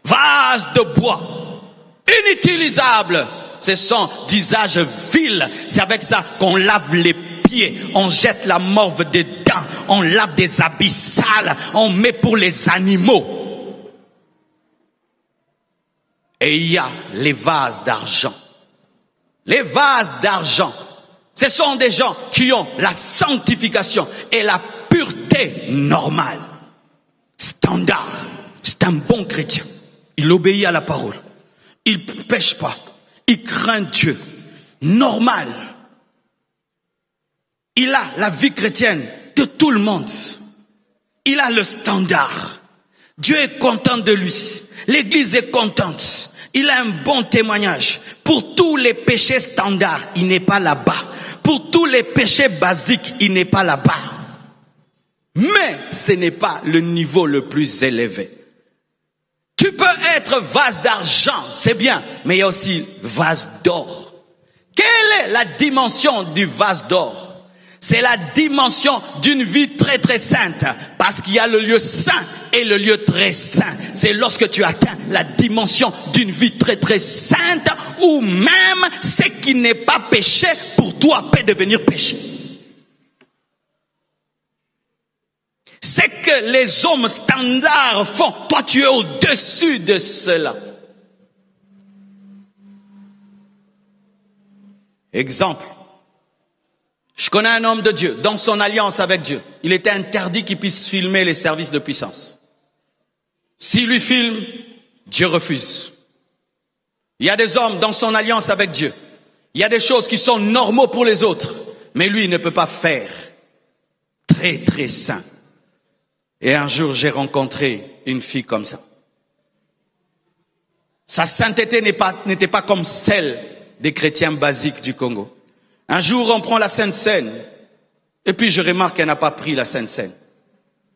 vase de bois, inutilisable. Ce sont d'usage vil. C'est avec ça qu'on lave les pieds, on jette la morve dedans, on lave des habits sales, on met pour les animaux. Et il y a les vases d'argent. Les vases d'argent, ce sont des gens qui ont la sanctification et la pureté normale. Standard. C'est un bon chrétien. Il obéit à la parole. Il ne pêche pas. Il craint Dieu. Normal. Il a la vie chrétienne de tout le monde. Il a le standard. Dieu est content de lui. L'église est contente. Il a un bon témoignage. Pour tous les péchés standards, il n'est pas là-bas. Pour tous les péchés basiques, il n'est pas là-bas. Mais ce n'est pas le niveau le plus élevé. Tu peux être vase d'argent, c'est bien, mais il y a aussi vase d'or. Quelle est la dimension du vase d'or? C'est la dimension d'une vie très très sainte, parce qu'il y a le lieu saint et le lieu très saint. C'est lorsque tu atteins la dimension d'une vie très très sainte, où même ce qui n'est pas péché pour toi peut devenir péché. Ce que les hommes standards font, toi tu es au-dessus de cela. Exemple, je connais un homme de Dieu, dans son alliance avec Dieu, il était interdit qu'il puisse filmer les services de puissance. S'il lui filme, Dieu refuse. Il y a des hommes dans son alliance avec Dieu, il y a des choses qui sont normaux pour les autres, mais lui il ne peut pas faire. Très très saint. Et un jour, j'ai rencontré une fille comme ça. Sa sainteté n'était pas comme celle des chrétiens basiques du Congo. Un jour, on prend la Sainte Seine, et puis je remarque qu'elle n'a pas pris la Sainte Seine.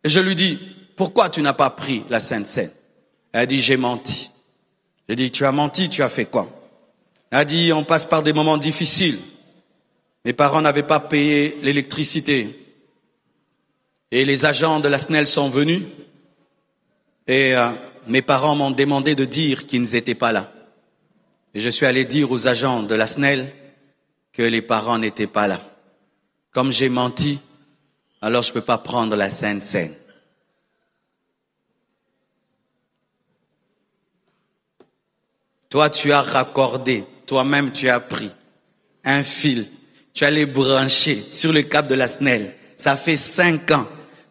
Et je lui dis, pourquoi tu n'as pas pris la Sainte Seine? Elle a dit, j'ai menti. J'ai dit, tu as menti, tu as fait quoi? Elle a dit, on passe par des moments difficiles. Mes parents n'avaient pas payé l'électricité. Et les agents de la SNEL sont venus et mes parents m'ont demandé de dire qu'ils n'étaient pas là. Et je suis allé dire aux agents de la SNEL que les parents n'étaient pas là. Comme j'ai menti, alors je ne peux pas prendre la Sainte Seine. Toi, tu as raccordé, toi-même tu as pris un fil, tu as les branché sur le câble de la SNEL. Ça fait 5 ans.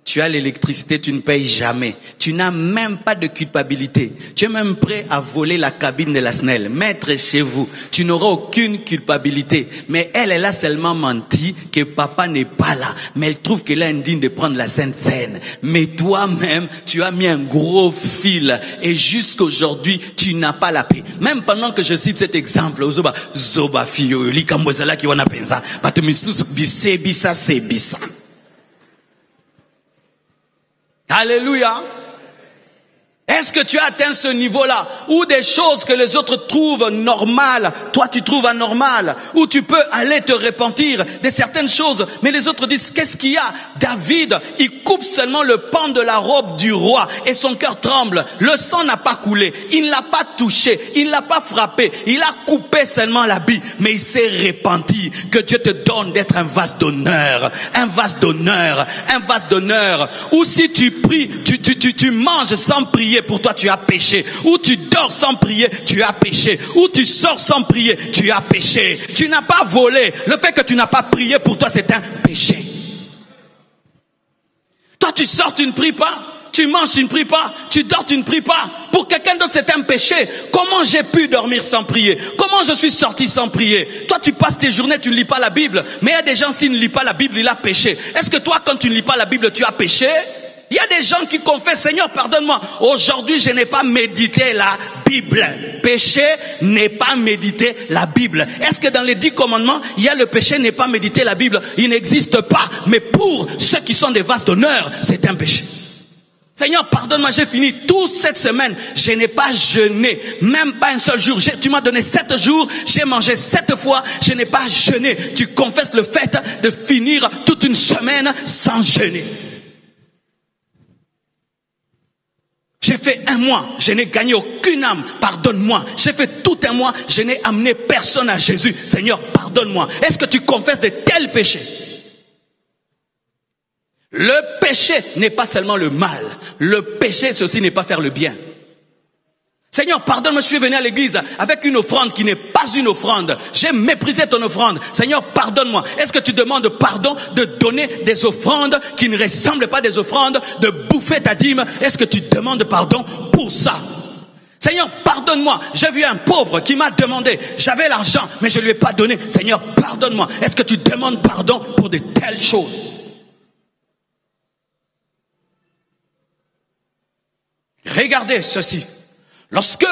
Tu as l'électricité, tu ne payes jamais. Tu n'as même pas de culpabilité. Tu es même prêt à voler la cabine de la SNEL. Mettre chez vous. Tu n'auras aucune culpabilité. Mais elle a seulement menti que papa n'est pas là. Mais elle trouve qu'elle est indigne de prendre la Sainte Seine. Mais toi-même, tu as mis un gros fil. Et jusqu'aujourd'hui, tu n'as pas la paix. Même pendant que je cite cet exemple, Zoba Fio, Likamozala qui wana pensa, Batumisus Bisa se bisa. Alléluia. Est-ce que tu as atteint ce niveau-là où des choses que les autres trouvent normales, toi tu trouves anormales, où tu peux aller te repentir de certaines choses, mais les autres disent qu'est-ce qu'il y a? David, il coupe seulement le pan de la robe du roi et son cœur tremble. Le sang n'a pas coulé, il ne l'a pas touché, il ne l'a pas frappé, il a coupé seulement l'habit, mais il s'est repenti. Que Dieu te donne d'être un vase d'honneur, un vase d'honneur, un vase d'honneur, où si tu pries, tu manges sans prier, pour toi tu as péché. Ou tu dors sans prier, tu as péché. Ou tu sors sans prier, tu as péché. Tu n'as pas volé. Le fait que tu n'as pas prié pour toi, c'est un péché. Toi tu sors, tu ne pries pas. Tu manges, tu ne pries pas. Tu dors, tu ne pries pas. Pour quelqu'un d'autre, c'est un péché. Comment j'ai pu dormir sans prier? Comment je suis sorti sans prier? Toi, tu passes tes journées, tu ne lis pas la Bible. Mais il y a des gens, s'ils ne lisent pas la Bible, il a péché. Est-ce que toi, quand tu ne lis pas la Bible, tu as péché? Il y a des gens qui confessent, Seigneur, pardonne-moi. Aujourd'hui, je n'ai pas médité la Bible. Péché n'est pas méditer la Bible. Est-ce que dans les 10 commandements, il y a le péché n'est pas méditer la Bible? Il n'existe pas. Mais pour ceux qui sont des vases d'honneur, c'est un péché. Seigneur, pardonne-moi, j'ai fini toute cette semaine. Je n'ai pas jeûné, même pas un seul jour. Tu m'as donné 7 jours, j'ai mangé 7 fois, je n'ai pas jeûné. Tu confesses le fait de finir toute une semaine sans jeûner. J'ai fait 1 mois, je n'ai gagné aucune âme, pardonne-moi. J'ai fait tout 1 mois, je n'ai amené personne à Jésus. Seigneur, pardonne-moi. Est-ce que tu confesses de tels péchés? Le péché n'est pas seulement le mal. Le péché, c'est aussi ne pas faire le bien. Seigneur, pardonne-moi, je suis venu à l'église avec une offrande qui n'est pas une offrande. J'ai méprisé ton offrande. Seigneur, pardonne-moi. Est-ce que tu demandes pardon de donner des offrandes qui ne ressemblent pas à des offrandes, de bouffer ta dîme? Est-ce que tu demandes pardon pour ça? Seigneur, pardonne-moi. J'ai vu un pauvre qui m'a demandé, j'avais l'argent, mais je ne lui ai pas donné. Seigneur, pardonne-moi. Est-ce que tu demandes pardon pour de telles choses? Regardez ceci. Lorsque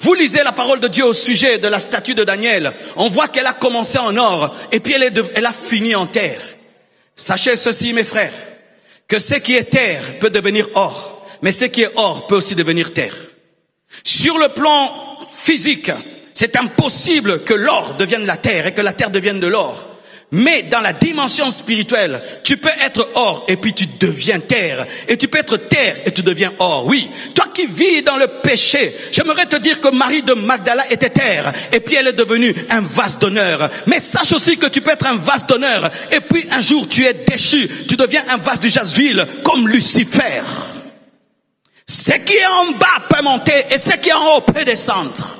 vous lisez la parole de Dieu au sujet de la statue de Daniel, on voit qu'elle a commencé en or et puis elle a fini en terre. Sachez ceci, mes frères, que ce qui est terre peut devenir or, mais ce qui est or peut aussi devenir terre. Sur le plan physique, c'est impossible que l'or devienne la terre et que la terre devienne de l'or. Mais dans la dimension spirituelle, tu peux être or et puis tu deviens terre. Et tu peux être terre et tu deviens or. Oui, toi qui vis dans le péché, j'aimerais te dire que Marie de Magdala était terre et puis elle est devenue un vase d'honneur. Mais sache aussi que tu peux être un vase d'honneur et puis un jour tu es déchu, tu deviens un vase du jasville comme Lucifer. Ce qui est en bas peut monter et ce qui est en haut peut descendre.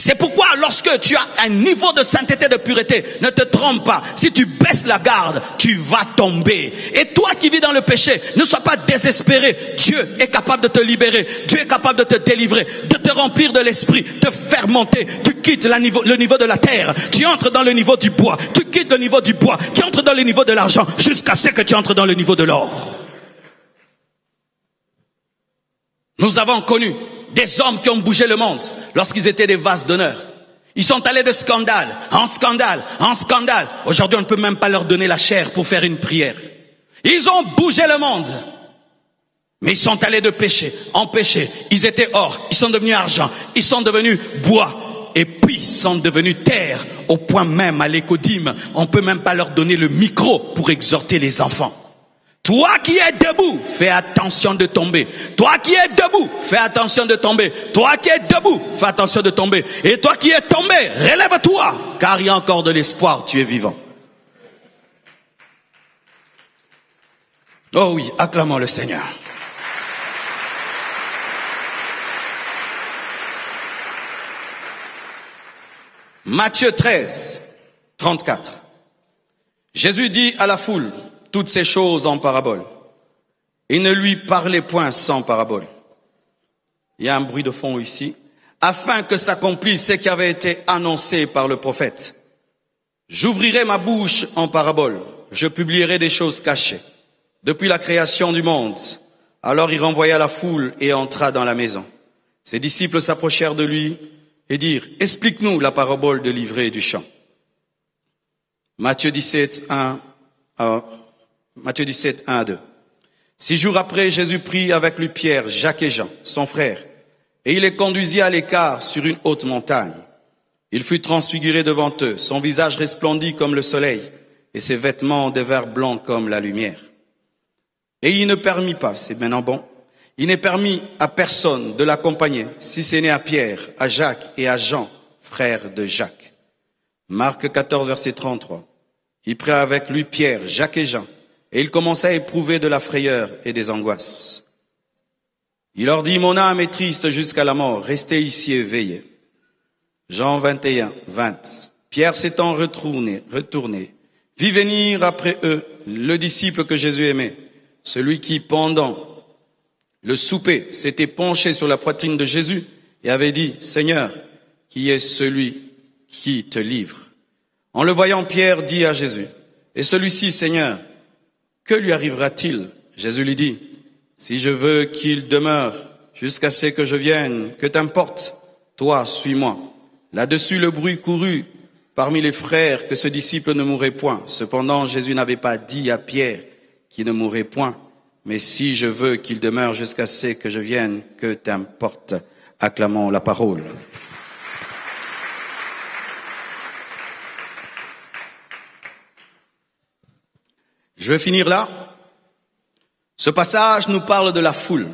C'est pourquoi lorsque tu as un niveau de sainteté, de pureté, ne te trompe pas. Si tu baisses la garde, tu vas tomber. Et toi qui vis dans le péché, ne sois pas désespéré. Dieu est capable de te libérer. Dieu est capable de te délivrer, de te remplir de l'esprit, de faire monter. Tu quittes le niveau de la terre. Tu entres dans le niveau du bois. Tu quittes le niveau du bois. Tu entres dans le niveau de l'argent jusqu'à ce que tu entres dans le niveau de l'or. Nous avons connu des hommes qui ont bougé le monde lorsqu'ils étaient des vases d'honneur. Ils sont allés de scandale en scandale en scandale. Aujourd'hui, on ne peut même pas leur donner la chair pour faire une prière. Ils ont bougé le monde. Mais ils sont allés de péché en péché. Ils étaient or, ils sont devenus argent, ils sont devenus bois. Et puis ils sont devenus terre. Au point même, à l'écodime, on ne peut même pas leur donner le micro pour exhorter les enfants. Toi qui es debout, fais attention de tomber. Toi qui es debout, fais attention de tomber. Toi qui es debout, fais attention de tomber. Et toi qui es tombé, relève-toi, car il y a encore de l'espoir, tu es vivant. Oh oui, acclamons le Seigneur. Matthieu 13, 34. Jésus dit à la foule toutes ces choses en parabole. et ne lui parlez point sans parabole. Il y a un bruit de fond ici. Afin que s'accomplisse ce qui avait été annoncé par le prophète. J'ouvrirai ma bouche en parabole, je publierai des choses cachées. Depuis la création du monde, alors il renvoya la foule et entra dans la maison. Ses disciples s'approchèrent de lui et dirent, explique-nous la parabole de l'ivraie et du champ. Matthieu 17, 1 à 2. 6 jours après, Jésus prit avec lui Pierre, Jacques et Jean, son frère, et il les conduisit à l'écart sur une haute montagne. Il fut transfiguré devant eux, son visage resplendit comme le soleil, et ses vêtements devinrent blancs comme la lumière. Et il ne permit pas, c'est maintenant bon, il n'est permis à personne de l'accompagner, si ce n'est à Pierre, à Jacques et à Jean, frères de Jacques. Marc 14, verset 33. Il prit avec lui Pierre, Jacques et Jean, et il commença à éprouver de la frayeur et des angoisses. Il leur dit, mon âme est triste jusqu'à la mort, restez ici et veillez. Jean 21, 20. Pierre s'étant retourné, vit venir après eux le disciple que Jésus aimait, celui qui, pendant le souper, s'était penché sur la poitrine de Jésus et avait dit, Seigneur, qui est celui qui te livre? En le voyant, Pierre dit à Jésus, et celui-ci, Seigneur, que lui arrivera-t-il? Jésus lui dit, si je veux qu'il demeure jusqu'à ce que je vienne, que t'importe? Toi, suis-moi. Là-dessus, le bruit courut parmi les frères que ce disciple ne mourrait point. Cependant, Jésus n'avait pas dit à Pierre qu'il ne mourrait point. Mais si je veux qu'il demeure jusqu'à ce que je vienne, que t'importe? Acclamons la parole. Je vais finir là. Ce passage nous parle de la foule.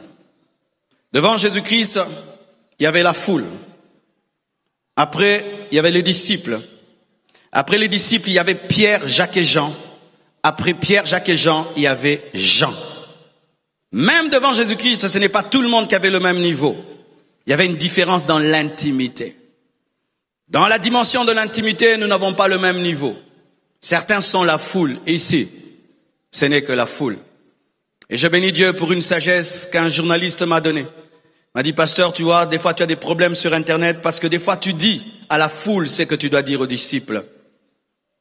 Devant Jésus-Christ, il y avait la foule. Après, il y avait les disciples. Après les disciples, il y avait Pierre, Jacques et Jean. Après Pierre, Jacques et Jean, il y avait Jean. Même devant Jésus-Christ, ce n'est pas tout le monde qui avait le même niveau. Il y avait une différence dans l'intimité. Dans la dimension de l'intimité, nous n'avons pas le même niveau. Certains sont la foule. Ici, ce n'est que la foule. Et je bénis Dieu pour une sagesse qu'un journaliste m'a donnée. Il m'a dit, pasteur, tu vois, des fois tu as des problèmes sur Internet parce que des fois tu dis à la foule ce que tu dois dire aux disciples.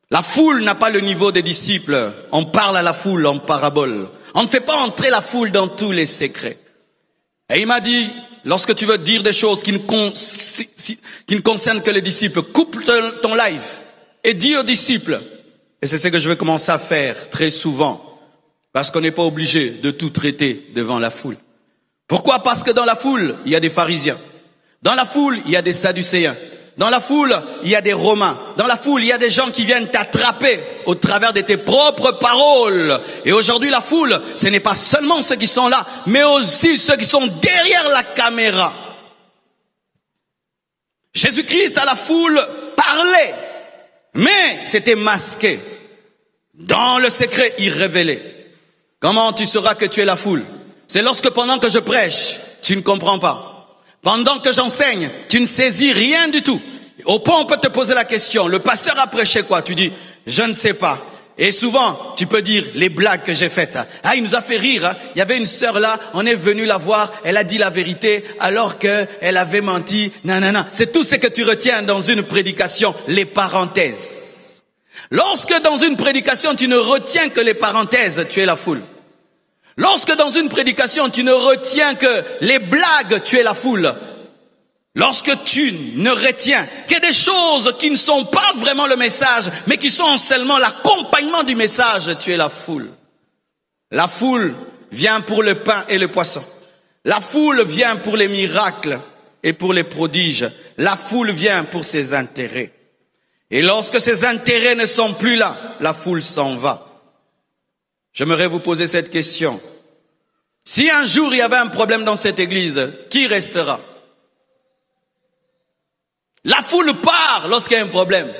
La foule n'a pas le niveau des disciples. On parle à la foule en parabole. On ne fait pas entrer la foule dans tous les secrets. Et il m'a dit, lorsque tu veux dire des choses qui ne concernent que les disciples, coupe ton live et dis aux disciples. Et c'est ce que je vais commencer à faire très souvent. Parce qu'on n'est pas obligé de tout traiter devant la foule. Pourquoi? Parce que dans la foule, il y a des pharisiens. Dans la foule, il y a des sadducéens. Dans la foule, il y a des romains. Dans la foule, il y a des gens qui viennent t'attraper au travers de tes propres paroles. Et aujourd'hui, la foule, ce n'est pas seulement ceux qui sont là, mais aussi ceux qui sont derrière la caméra. Jésus-Christ à la foule parlait, mais c'était masqué. Dans le secret, il révélait. Comment tu sauras que tu es la foule? C'est lorsque pendant que je prêche, tu ne comprends pas. Pendant que j'enseigne, tu ne saisis rien du tout. Au point, on peut te poser la question, le pasteur a prêché quoi? Tu dis, je ne sais pas. Et souvent, tu peux dire les blagues que j'ai faites. Ah, il nous a fait rire. Hein. Il y avait une sœur là, on est venu la voir, elle a dit la vérité alors qu'elle avait menti. Nanana. C'est tout ce que tu retiens dans une prédication, les parenthèses. Lorsque dans une prédication, tu ne retiens que les parenthèses, tu es la foule. Lorsque dans une prédication, tu ne retiens que les blagues, tu es la foule. Lorsque tu ne retiens que des choses qui ne sont pas vraiment le message, mais qui sont seulement l'accompagnement du message, tu es la foule. La foule vient pour le pain et le poisson. La foule vient pour les miracles et pour les prodiges. La foule vient pour ses intérêts. Et lorsque ces intérêts ne sont plus là, la foule s'en va. J'aimerais vous poser cette question. Si un jour il y avait un problème dans cette église, qui restera? La foule part lorsqu'il y a un problème.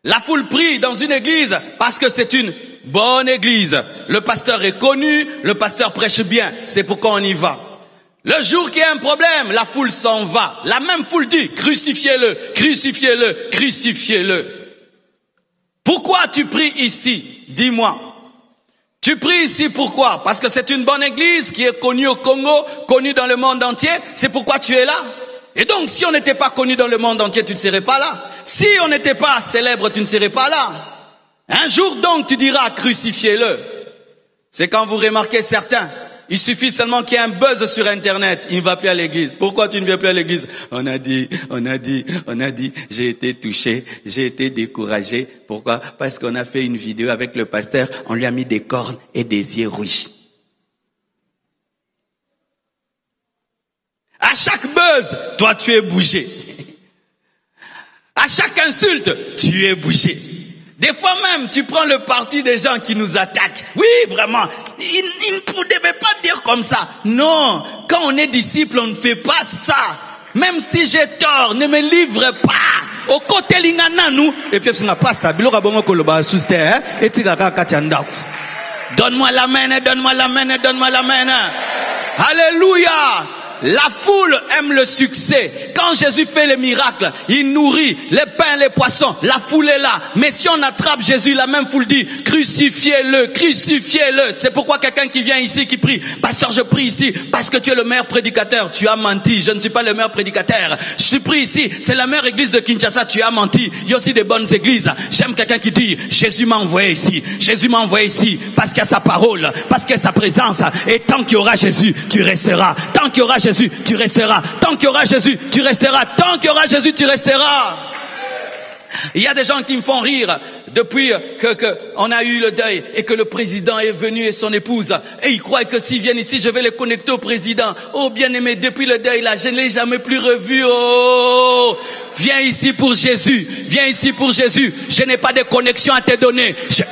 La foule prie dans une église parce que c'est une bonne église. Le pasteur est connu, le pasteur prêche bien, c'est pourquoi on y va. Le jour qu'il y a un problème, la foule s'en va. La même foule dit, crucifiez-le, crucifiez-le, crucifiez-le. Pourquoi tu pries ici? Dis-moi. Tu pries ici pourquoi? Parce que c'est une bonne église qui est connue au Congo, connue dans le monde entier. C'est pourquoi tu es là. Et donc, si on n'était pas connu dans le monde entier, tu ne serais pas là. Si on n'était pas célèbre, tu ne serais pas là. Un jour donc, tu diras, crucifiez-le. C'est quand vous remarquez certains, il suffit seulement qu'il y ait un buzz sur Internet, il ne va plus à l'église. Pourquoi tu ne viens plus à l'église? On a dit, j'ai été touché, j'ai été découragé. Pourquoi? Parce qu'on a fait une vidéo avec le pasteur, on lui a mis des cornes et des yeux rouges. À chaque buzz, toi tu es bougé. À chaque insulte, tu es bougé. Des fois même, tu prends le parti des gens qui nous attaquent. Oui, vraiment, ils ne devaient pas dire comme ça. Non, quand on est disciple, on ne fait pas ça. Même si j'ai tort, ne me livre pas. Au côté lingana nous, et puis on n'a pas ça. Donne-moi la main, donne-moi la main, donne-moi la main. Alléluia. La foule aime le succès. Quand Jésus fait les miracles, il nourrit les pains, les poissons. La foule est là. Mais si on attrape Jésus, la même foule dit, crucifiez-le, crucifiez-le. C'est pourquoi quelqu'un qui vient ici, qui prie, pasteur, je prie ici, parce que tu es le meilleur prédicateur. Tu as menti. Je ne suis pas le meilleur prédicateur. Je prie ici. C'est la meilleure église de Kinshasa. Tu as menti. Il y a aussi des bonnes églises. J'aime quelqu'un qui dit, Jésus m'a envoyé ici. Jésus m'a envoyé ici. Parce qu'il y a sa parole. Parce qu'il y a sa présence. Et tant qu'il y aura Jésus, tu resteras. Tant qu'il y aura Jésus, tu resteras. Tant qu'il y aura Jésus, tu resteras. Tant qu'il y aura Jésus, tu resteras. Il y a des gens qui me font rire depuis que on a eu le deuil et que le président est venu et son épouse. Et ils croient que s'ils viennent ici, je vais les connecter au président. Oh bien-aimé, depuis le deuil là, je ne l'ai jamais plus revu. Oh, viens ici pour Jésus. Viens ici pour Jésus. Je n'ai pas de connexion à te donner. Je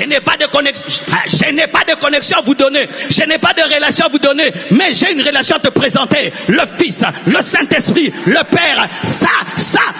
n'ai pas de connexion. Je n'ai pas de connexion à vous donner. Je n'ai pas de relation à vous donner. Mais j'ai une relation à te présenter. Le Fils, le Saint-Esprit, le Père. Ça,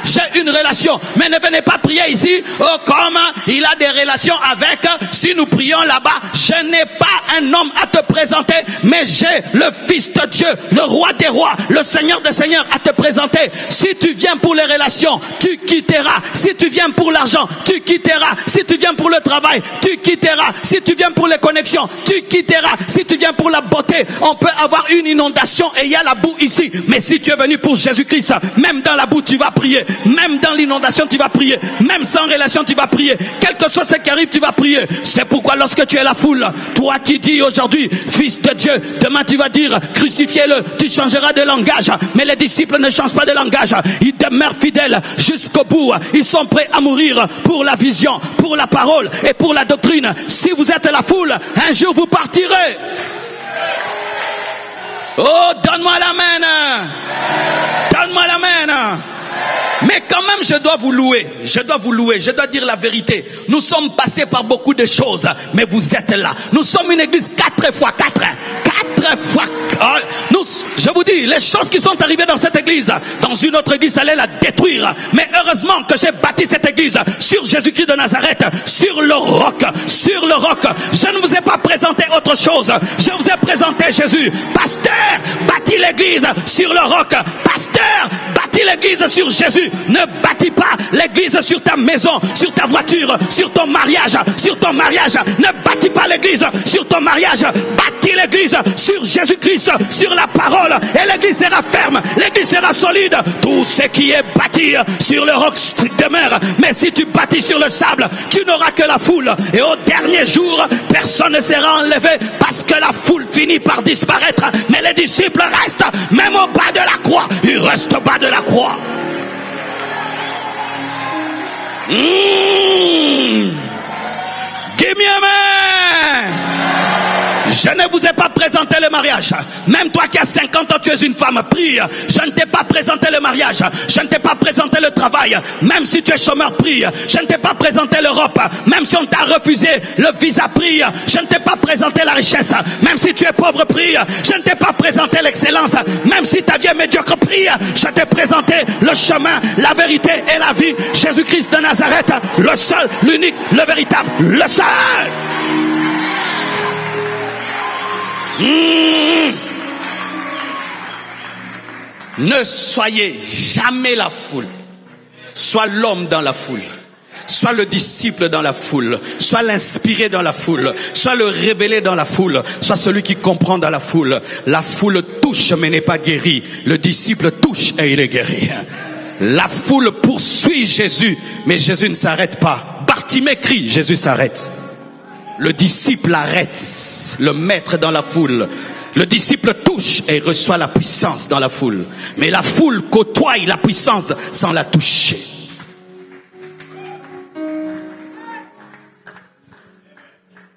j'ai une relation. Mais ne venez pas prier ici. Oh, comme il a des relations avec. Si nous prions là-bas, je n'ai pas un homme à te présenter. Mais j'ai le Fils de Dieu, le Roi des Rois, le Seigneur des Seigneurs à te présenter. Si tu viens pour les relations, tu quitteras. Si tu viens pour l'argent, tu quitteras. Si tu viens pour le travail, tu quitteras. Si tu viens pour les connexions, tu quitteras. Si tu viens pour la beauté, on peut avoir une inondation et il y a la boue ici. Mais si tu es venu pour Jésus-Christ, même dans la boue, tu vas prier. Même dans l'inondation, tu vas prier. Même sans relation, tu vas prier. Quel que soit ce qui arrive, tu vas prier. C'est pourquoi lorsque tu es la foule, toi qui dis aujourd'hui, Fils de Dieu, demain tu vas dire, crucifiez-le. Tu changeras de langage. Mais les disciples ne changent pas de langage. Ils demeurent fidèles jusqu'au bout. Ils sont prêts à mourir pour la vision, pour la parole et pour la doctrine. Si vous êtes la foule, un jour vous partirez. Oh, donne-moi la main. Donne-moi la main. Mais quand même, je dois vous louer. Je dois dire la vérité. Nous sommes passés par beaucoup de choses, mais vous êtes là. Nous sommes une église 4 fois 4. 4 fois. Je vous dis, les choses qui sont arrivées dans cette église, dans une autre église, allait la détruire. Mais heureusement que j'ai bâti cette église sur Jésus-Christ de Nazareth, sur le roc. Sur le roc. Je ne vous ai pas présenté autre chose. Je vous ai présenté Jésus. Pasteur, bâtis l'église sur le roc. Pasteur, bâtis l'église sur Jésus. Ne bâtis pas l'église sur ta maison, sur ta voiture, sur ton mariage. Sur ton mariage. Ne bâtis pas l'église sur ton mariage. Bâtis l'église sur Jésus-Christ, sur la parole. Et l'église sera ferme. L'église sera solide. Tout ce qui est bâti sur le roc demeure. Mais si tu bâtis sur le sable, tu n'auras que la foule. Et au dernier jour, personne ne sera enlevé parce que la foule finit par disparaître. Mais les disciples restent, même au bas de la croix. Ils restent au bas de la croix. Give me a man. Je ne vous ai pas présenté le mariage. Même toi qui as 50 ans, tu es une femme, prie. Je ne t'ai pas présenté le mariage. Je ne t'ai pas présenté le travail. Même si tu es chômeur, prie. Je ne t'ai pas présenté l'Europe. Même si on t'a refusé le visa, prie. Je ne t'ai pas présenté la richesse. Même si tu es pauvre, prie. Je ne t'ai pas présenté l'excellence. Même si ta vie est médiocre, prie. Je t'ai présenté le chemin, la vérité et la vie. Jésus-Christ de Nazareth, le seul, l'unique, le véritable, le seul. Ne soyez jamais la foule. Sois l'homme dans la foule. Sois le disciple dans la foule. Sois l'inspiré dans la foule. Sois le révélé dans la foule. Sois celui qui comprend dans la foule. La foule touche mais n'est pas guérie. Le disciple touche et il est guéri. La foule poursuit Jésus, mais Jésus ne s'arrête pas. Bartimée crie, Jésus s'arrête. Le disciple arrête le maître dans la foule. Le disciple touche et reçoit la puissance dans la foule. Mais la foule côtoie la puissance sans la toucher.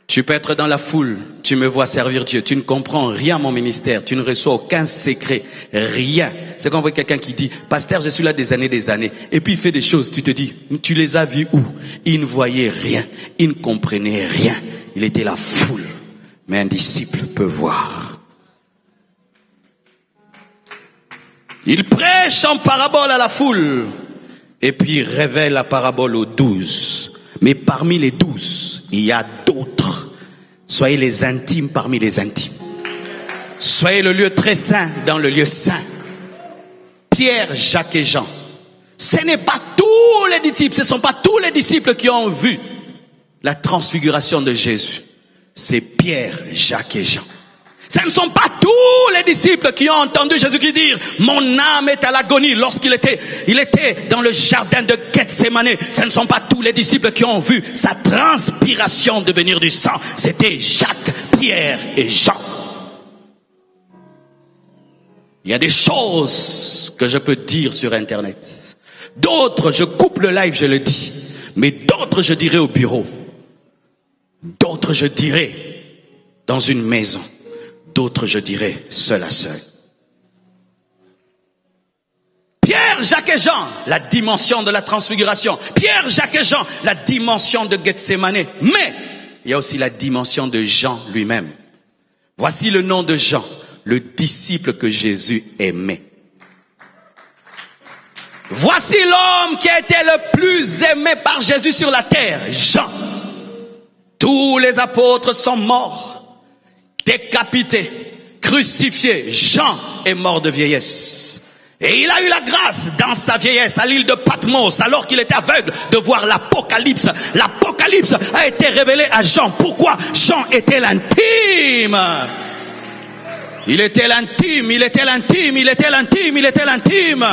Tu peux être dans la foule, tu me vois servir Dieu, tu ne comprends rien à mon ministère, tu ne reçois aucun secret, rien. C'est quand on voit quelqu'un qui dit, pasteur, je suis là des années, et puis il fait des choses, tu te dis, tu les as vus où? Il ne voyait rien, il ne comprenait rien, il était la foule. Mais un disciple peut voir. Il prêche en parabole à la foule, et puis il révèle la parabole aux 12. Mais parmi les 12, il y a d'autres. Soyez les intimes parmi les intimes. Soyez le lieu très saint dans le lieu saint. Pierre, Jacques et Jean. Ce n'est pas tous les disciples, ce ne sont pas tous les disciples qui ont vu la transfiguration de Jésus. C'est Pierre, Jacques et Jean. Ce ne sont pas tous les disciples qui ont entendu Jésus-Christ dire « Mon âme est à l'agonie » lorsqu'il était dans le jardin de Gethsémane. Ce ne sont pas tous les disciples qui ont vu sa transpiration devenir du sang. C'était Jacques, Pierre et Jean. Il y a des choses que je peux dire sur Internet. D'autres, je coupe le live, je le dis. Mais d'autres, je dirai au bureau. D'autres, je dirai dans une maison. D'autres, je dirais, seul à seul. Pierre, Jacques et Jean, la dimension de la transfiguration. Pierre, Jacques et Jean, la dimension de Gethsémane. Mais, il y a aussi la dimension de Jean lui-même. Voici le nom de Jean, le disciple que Jésus aimait. Voici l'homme qui a été le plus aimé par Jésus sur la terre, Jean. Tous les apôtres sont morts. Décapité, crucifié, Jean est mort de vieillesse. Et il a eu la grâce dans sa vieillesse à l'île de Patmos, alors qu'il était aveugle, de voir l'Apocalypse. L'Apocalypse a été révélé à Jean. Pourquoi? Jean était l'intime. Il était l'intime, il était l'intime, il était l'intime, il était l'intime.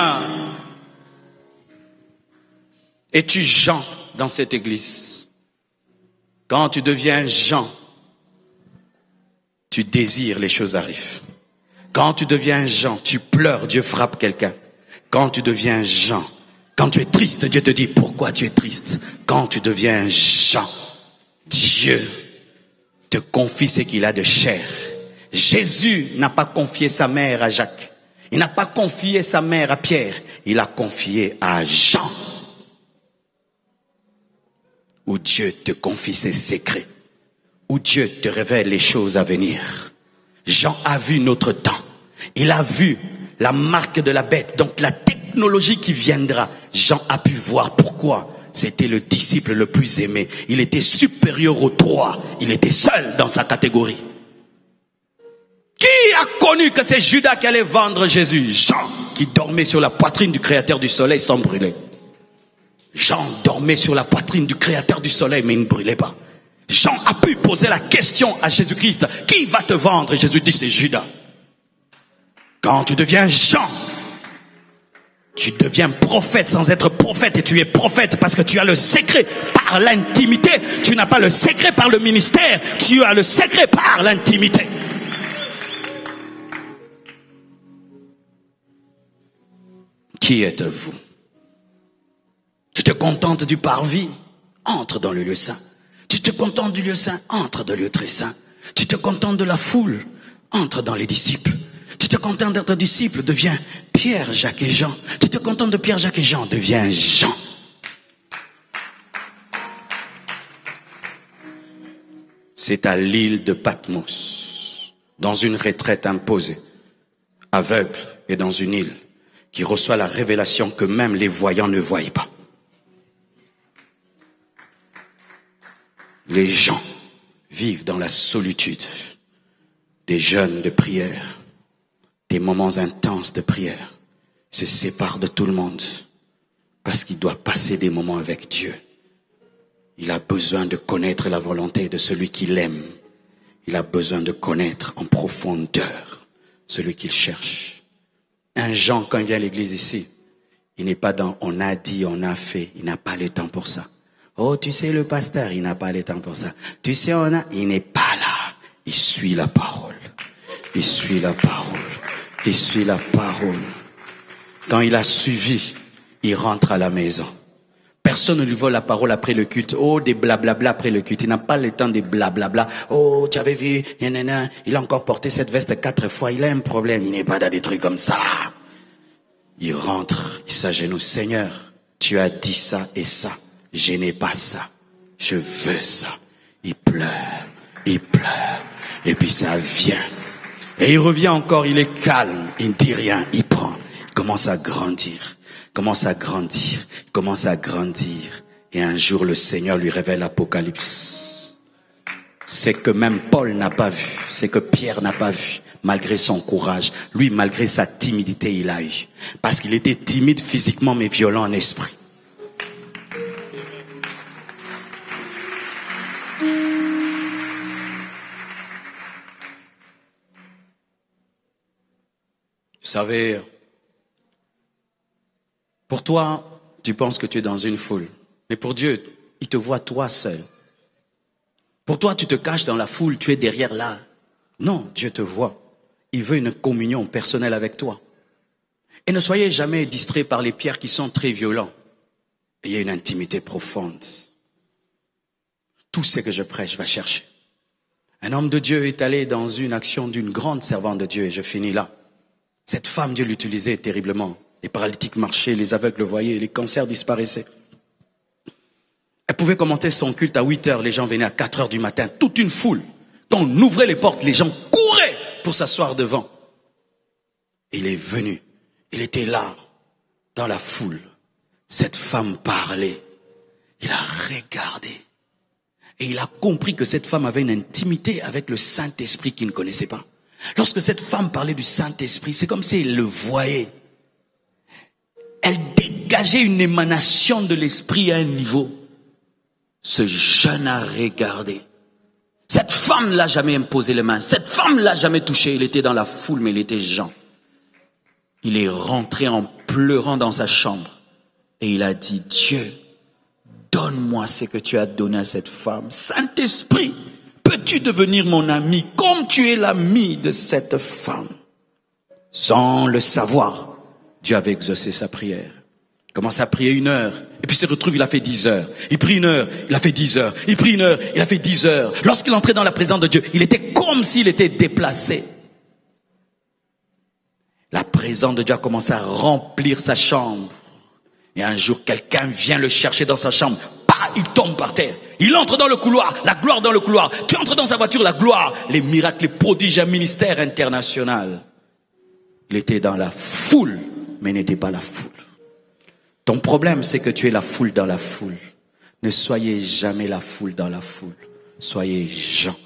Es-tu Jean dans cette église? Quand tu deviens Jean, tu désires, les choses arrivent. Quand tu deviens Jean, tu pleures, Dieu frappe quelqu'un. Quand tu deviens Jean, quand tu es triste, Dieu te dit pourquoi tu es triste. Quand tu deviens Jean, Dieu te confie ce qu'il a de chair. Jésus n'a pas confié sa mère à Jacques. Il n'a pas confié sa mère à Pierre. Il a confié à Jean. Où Dieu te confie ses secrets. Où Dieu te révèle les choses à venir. Jean a vu notre temps. Il a vu la marque de la bête, donc la technologie qui viendra. Jean a pu voir pourquoi. C'était le disciple le plus aimé. Il était supérieur aux trois. Il était seul dans sa catégorie. Qui a connu que c'est Judas qui allait vendre Jésus? Jean, qui dormait sur la poitrine du Créateur du soleil sans brûler. Jean dormait sur la poitrine du Créateur du soleil, mais il ne brûlait pas. Jean a pu poser la question à Jésus-Christ, qui va te vendre? Et Jésus dit, c'est Judas. Quand tu deviens Jean, tu deviens prophète sans être prophète, et tu es prophète parce que tu as le secret par l'intimité. Tu n'as pas le secret par le ministère, tu as le secret par l'intimité. Qui êtes-vous? Tu te contentes du parvis? Entre dans le lieu saint. Tu te contentes du lieu saint? Entre dans le lieu très saint. Tu te contentes de la foule? Entre dans les disciples. Tu te contentes d'être disciple? Deviens Pierre, Jacques et Jean. Tu te contentes de Pierre, Jacques et Jean? Deviens Jean. C'est à l'île de Patmos, dans une retraite imposée, aveugle et dans une île, qui reçoit la révélation que même les voyants ne voient pas. Les gens vivent dans la solitude, des jeûnes de prière, des moments intenses de prière, se séparent de tout le monde parce qu'ils doivent passer des moments avec Dieu. Il a besoin de connaître la volonté de celui qu'il aime. Il a besoin de connaître en profondeur celui qu'il cherche. Un Jean, quand il vient à l'église ici, il n'est pas dans on a dit, on a fait. Il n'a pas le temps pour ça. Oh, tu sais, le pasteur, il n'a pas le temps pour ça. Tu sais, il n'est pas là. Il suit la parole. Il suit la parole. Il suit la parole. Quand il a suivi, il rentre à la maison. Personne ne lui vole la parole après le culte. Oh, des blablabla après le culte. Il n'a pas le temps des blablabla. Oh, tu avais vu, nanana, il a encore porté cette veste 4 fois. Il a un problème. Il n'est pas dans des trucs comme ça. Il rentre, il s'agenouille. Seigneur, tu as dit ça et ça. Je n'ai pas ça. Je veux ça. Il pleure. Il pleure. Et puis ça vient. Et il revient encore, il est calme. Il ne dit rien. Il prend. Il commence à grandir. Commence à grandir, commence à grandir. Et un jour, le Seigneur lui révèle l'Apocalypse. C'est que même Paul n'a pas vu, c'est que Pierre n'a pas vu, malgré son courage. Lui, malgré sa timidité, il a eu. Parce qu'il était timide physiquement, mais violent en esprit. Vous savez, pour toi, tu penses que tu es dans une foule. Mais pour Dieu, il te voit toi seul. Pour toi, tu te caches dans la foule, tu es derrière là. Non, Dieu te voit. Il veut une communion personnelle avec toi. Et ne soyez jamais distraits par les pierres qui sont très violents. Ayez une intimité profonde. Tout ce que je prêche va chercher. Un homme de Dieu est allé dans une action d'une grande servante de Dieu, et je finis là. Cette femme, Dieu l'utilisait terriblement. Les paralytiques marchaient, les aveugles le voyaient, les cancers disparaissaient. Elle pouvait commencer son culte à 8 heures, les gens venaient à 4 heures du matin, toute une foule. Quand on ouvrait les portes, les gens couraient pour s'asseoir devant. Il est venu, il était là, dans la foule. Cette femme parlait, il a regardé. Et il a compris que cette femme avait une intimité avec le Saint-Esprit qu'il ne connaissait pas. Lorsque cette femme parlait du Saint-Esprit, c'est comme si elle le voyait. Elle dégageait une émanation de l'esprit à un niveau. Ce jeune a regardé. Cette femme ne l'a jamais imposé les mains. Cette femme ne l'a jamais touché. Il était dans la foule, mais il était Jean. Il est rentré en pleurant dans sa chambre. Et il a dit, Dieu, donne-moi ce que tu as donné à cette femme. Saint-Esprit, peux-tu devenir mon ami comme tu es l'ami de cette femme? Sans le savoir, Dieu avait exaucé sa prière. Il commence à prier 1 heure. Et puis il se retrouve, il a fait 10 heures. Il prie 1 heure, il a fait 10 heures. Il prie 1 heure, il a fait 10 heures. Lorsqu'il entrait dans la présence de Dieu, il était comme s'il était déplacé. La présence de Dieu a commencé à remplir sa chambre. Et un jour, quelqu'un vient le chercher dans sa chambre. Bah, il tombe par terre. Il entre dans le couloir, la gloire dans le couloir. Tu entres dans sa voiture, la gloire. Les miracles, les prodiges, un ministère international. Il était dans la foule, mais n'était pas la foule. Ton problème, c'est que tu es la foule dans la foule. Ne soyez jamais la foule dans la foule. Soyez Jean.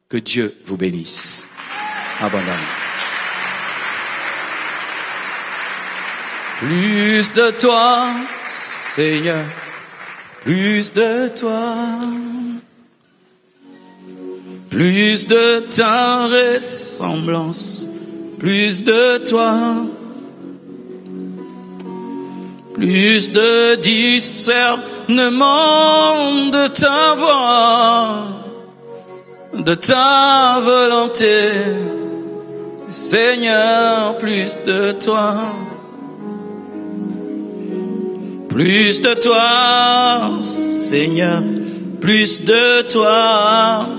Que Dieu vous bénisse abondamment. Plus de toi, Seigneur, plus de toi, plus de ta ressemblance, plus de toi, plus de discernement de ta voix, de ta volonté, Seigneur, plus de toi. Plus de toi, Seigneur, plus de toi.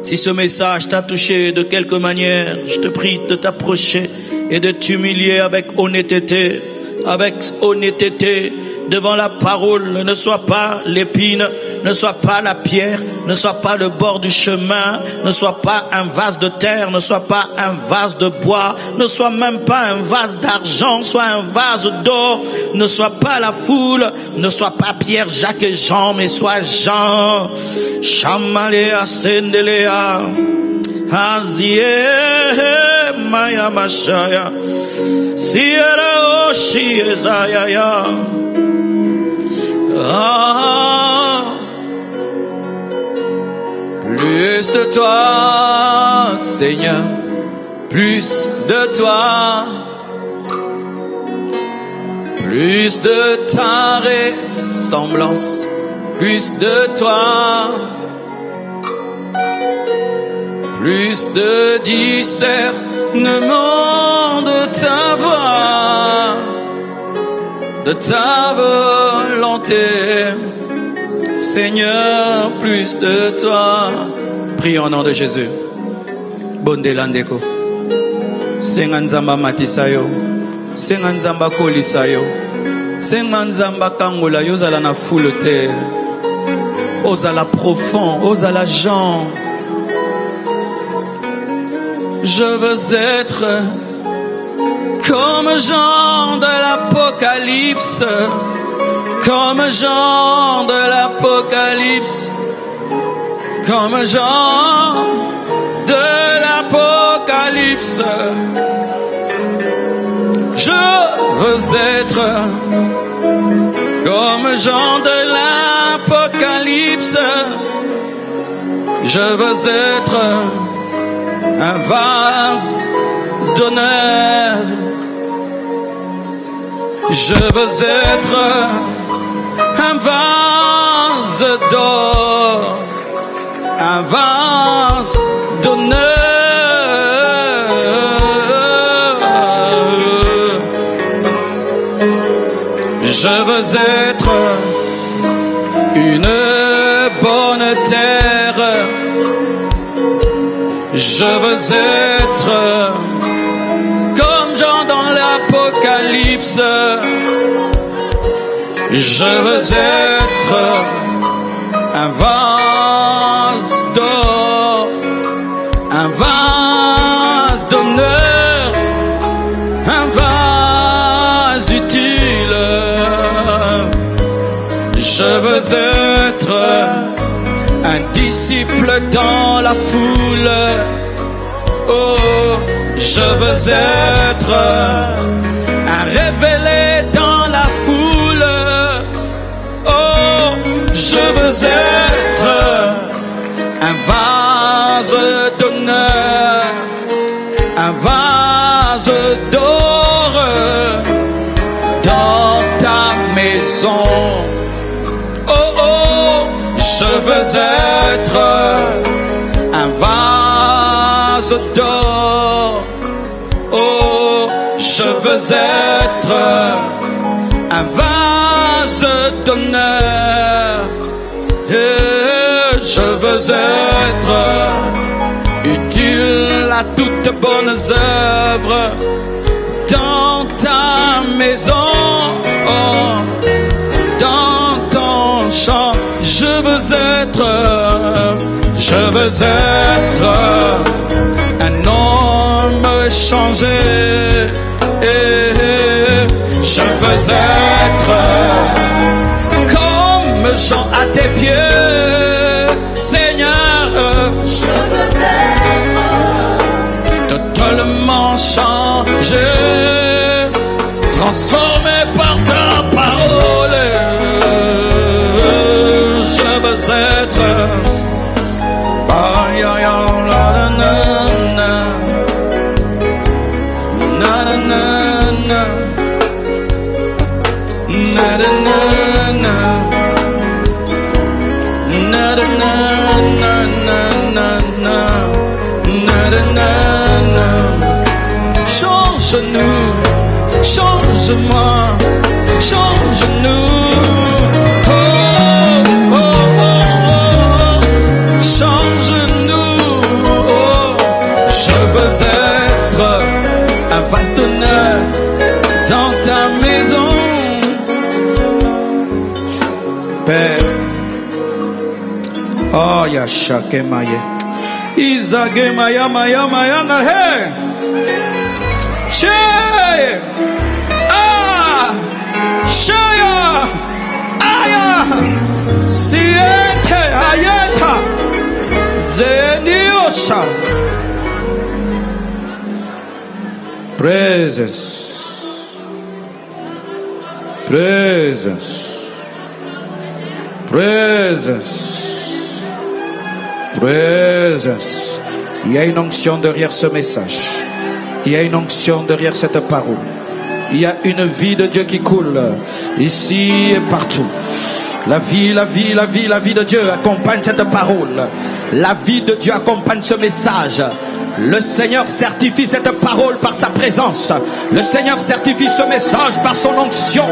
Si ce message t'a touché de quelque manière, je te prie de t'approcher et de t'humilier avec honnêteté devant la parole. Ne sois pas l'épine, ne sois pas la pierre, ne sois pas le bord du chemin, ne sois pas un vase de terre, ne sois pas un vase de bois, ne sois même pas un vase d'argent, sois un vase d'or. Ne sois pas la foule, ne sois pas Pierre, Jacques et Jean, mais sois Jean. Shamalea sendelea Azie Maya Mashaya Sierra Oshi Ezaya. Plus de toi, Seigneur, plus de toi, plus de ta ressemblance, plus de toi, plus de discernement de ta voix, de ta volonté. Seigneur, plus de toi. Prions au nom de Jésus. Bondelandeko. Senganzamba matisayo. Senganzamba kolisayo. Senganzamba kangola yozala na foule terre. Ozala profond, ozala Jean. Je veux être comme Jean de l'Apocalypse. Comme Jean de l'Apocalypse, comme Jean de l'Apocalypse, je veux être comme Jean de l'Apocalypse, je veux être un vase d'honneur, je veux être un vase d'or, un vase d'honneur. Je veux être une bonne terre. Je veux être comme Jean dans l'Apocalypse. Je veux être un vase d'or, un vase d'honneur, un vase utile. Je veux être un disciple dans la foule. Oh, je veux être un révélé dans la foule. Je veux être un vase d'honneur, un vase d'or dans ta maison. Oh oh, je veux être un vase d'or. Oh, je veux être un vase d'honneur. Et je veux être utile à toutes bonnes œuvres dans ta maison, oh, dans ton champ. Je veux être un homme changé. Et je veux être comme Jean à tes pieds, Seigneur. Je veux être totalement changé, transformé par ta parole. Je veux être change-nous, change-moi, change-nous. Oh, oh, oh, oh. Change-nous. Oh, je veux être un vase d'honneur dans ta maison, Père. Oh, yasha kemaye, izage maya maya maya na he. Shaya, ah, shaya, aya, siente ayeta, zeniosha. Presence, presence, presence, Présence. Il y a une onction derrière ce message. Il y a une onction derrière cette parole. Il y a une vie de Dieu qui coule ici et partout. La vie de Dieu accompagne cette parole. La vie de Dieu accompagne ce message. Le Seigneur certifie cette parole par sa présence. Le Seigneur certifie ce message par son onction.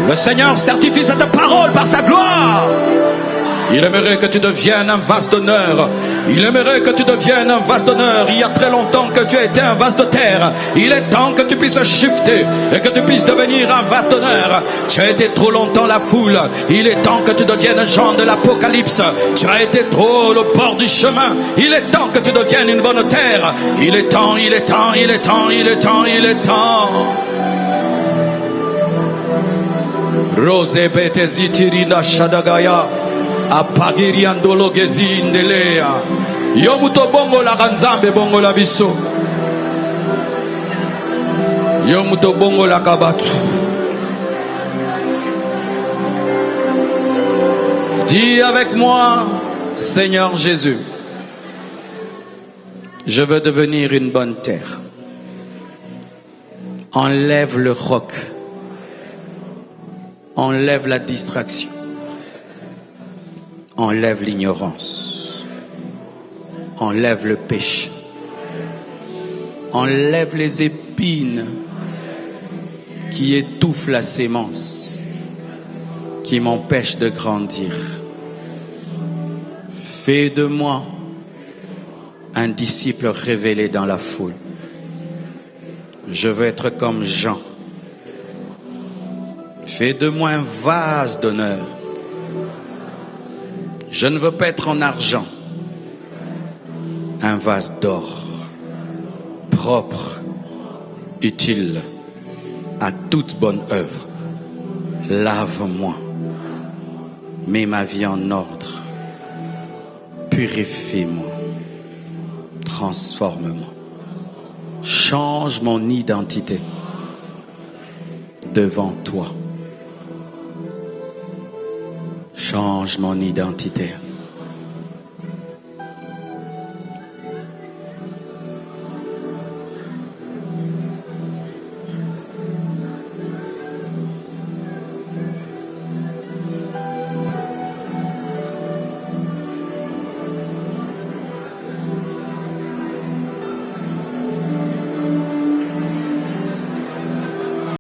Le Seigneur certifie cette parole par sa gloire. Il aimerait que tu deviennes un vase d'honneur. Il aimerait que tu deviennes un vase d'honneur. Il y a très longtemps que tu as été un vase de terre. Il est temps que tu puisses shifter et que tu puisses devenir un vase d'honneur. Tu as été trop longtemps la foule. Il est temps que tu deviennes un Jean de l'Apocalypse. Tu as été trop au bord du chemin. Il est temps que tu deviennes une bonne terre. Il est temps, il est temps, il est temps, il est temps, il est temps. Rose betezitirina shadagaya. Apagiriandolo gezindelea. Yomuto bongo la ganzambe bongo la biso. Yomuto bongo la kabatu. Dis avec moi, Seigneur Jésus, je veux devenir une bonne terre. Enlève le roc. Enlève la distraction. Enlève l'ignorance. Enlève le péché. Enlève les épines qui étouffent la sémence, qui m'empêchent de grandir. Fais de moi un disciple révélé dans la foule. Je veux être comme Jean. Fais de moi un vase d'honneur. Je ne veux pas être en argent, un vase d'or, propre, utile à toute bonne œuvre. Lave-moi, mets ma vie en ordre, purifie-moi, transforme-moi, change mon identité devant toi. Change mon identité.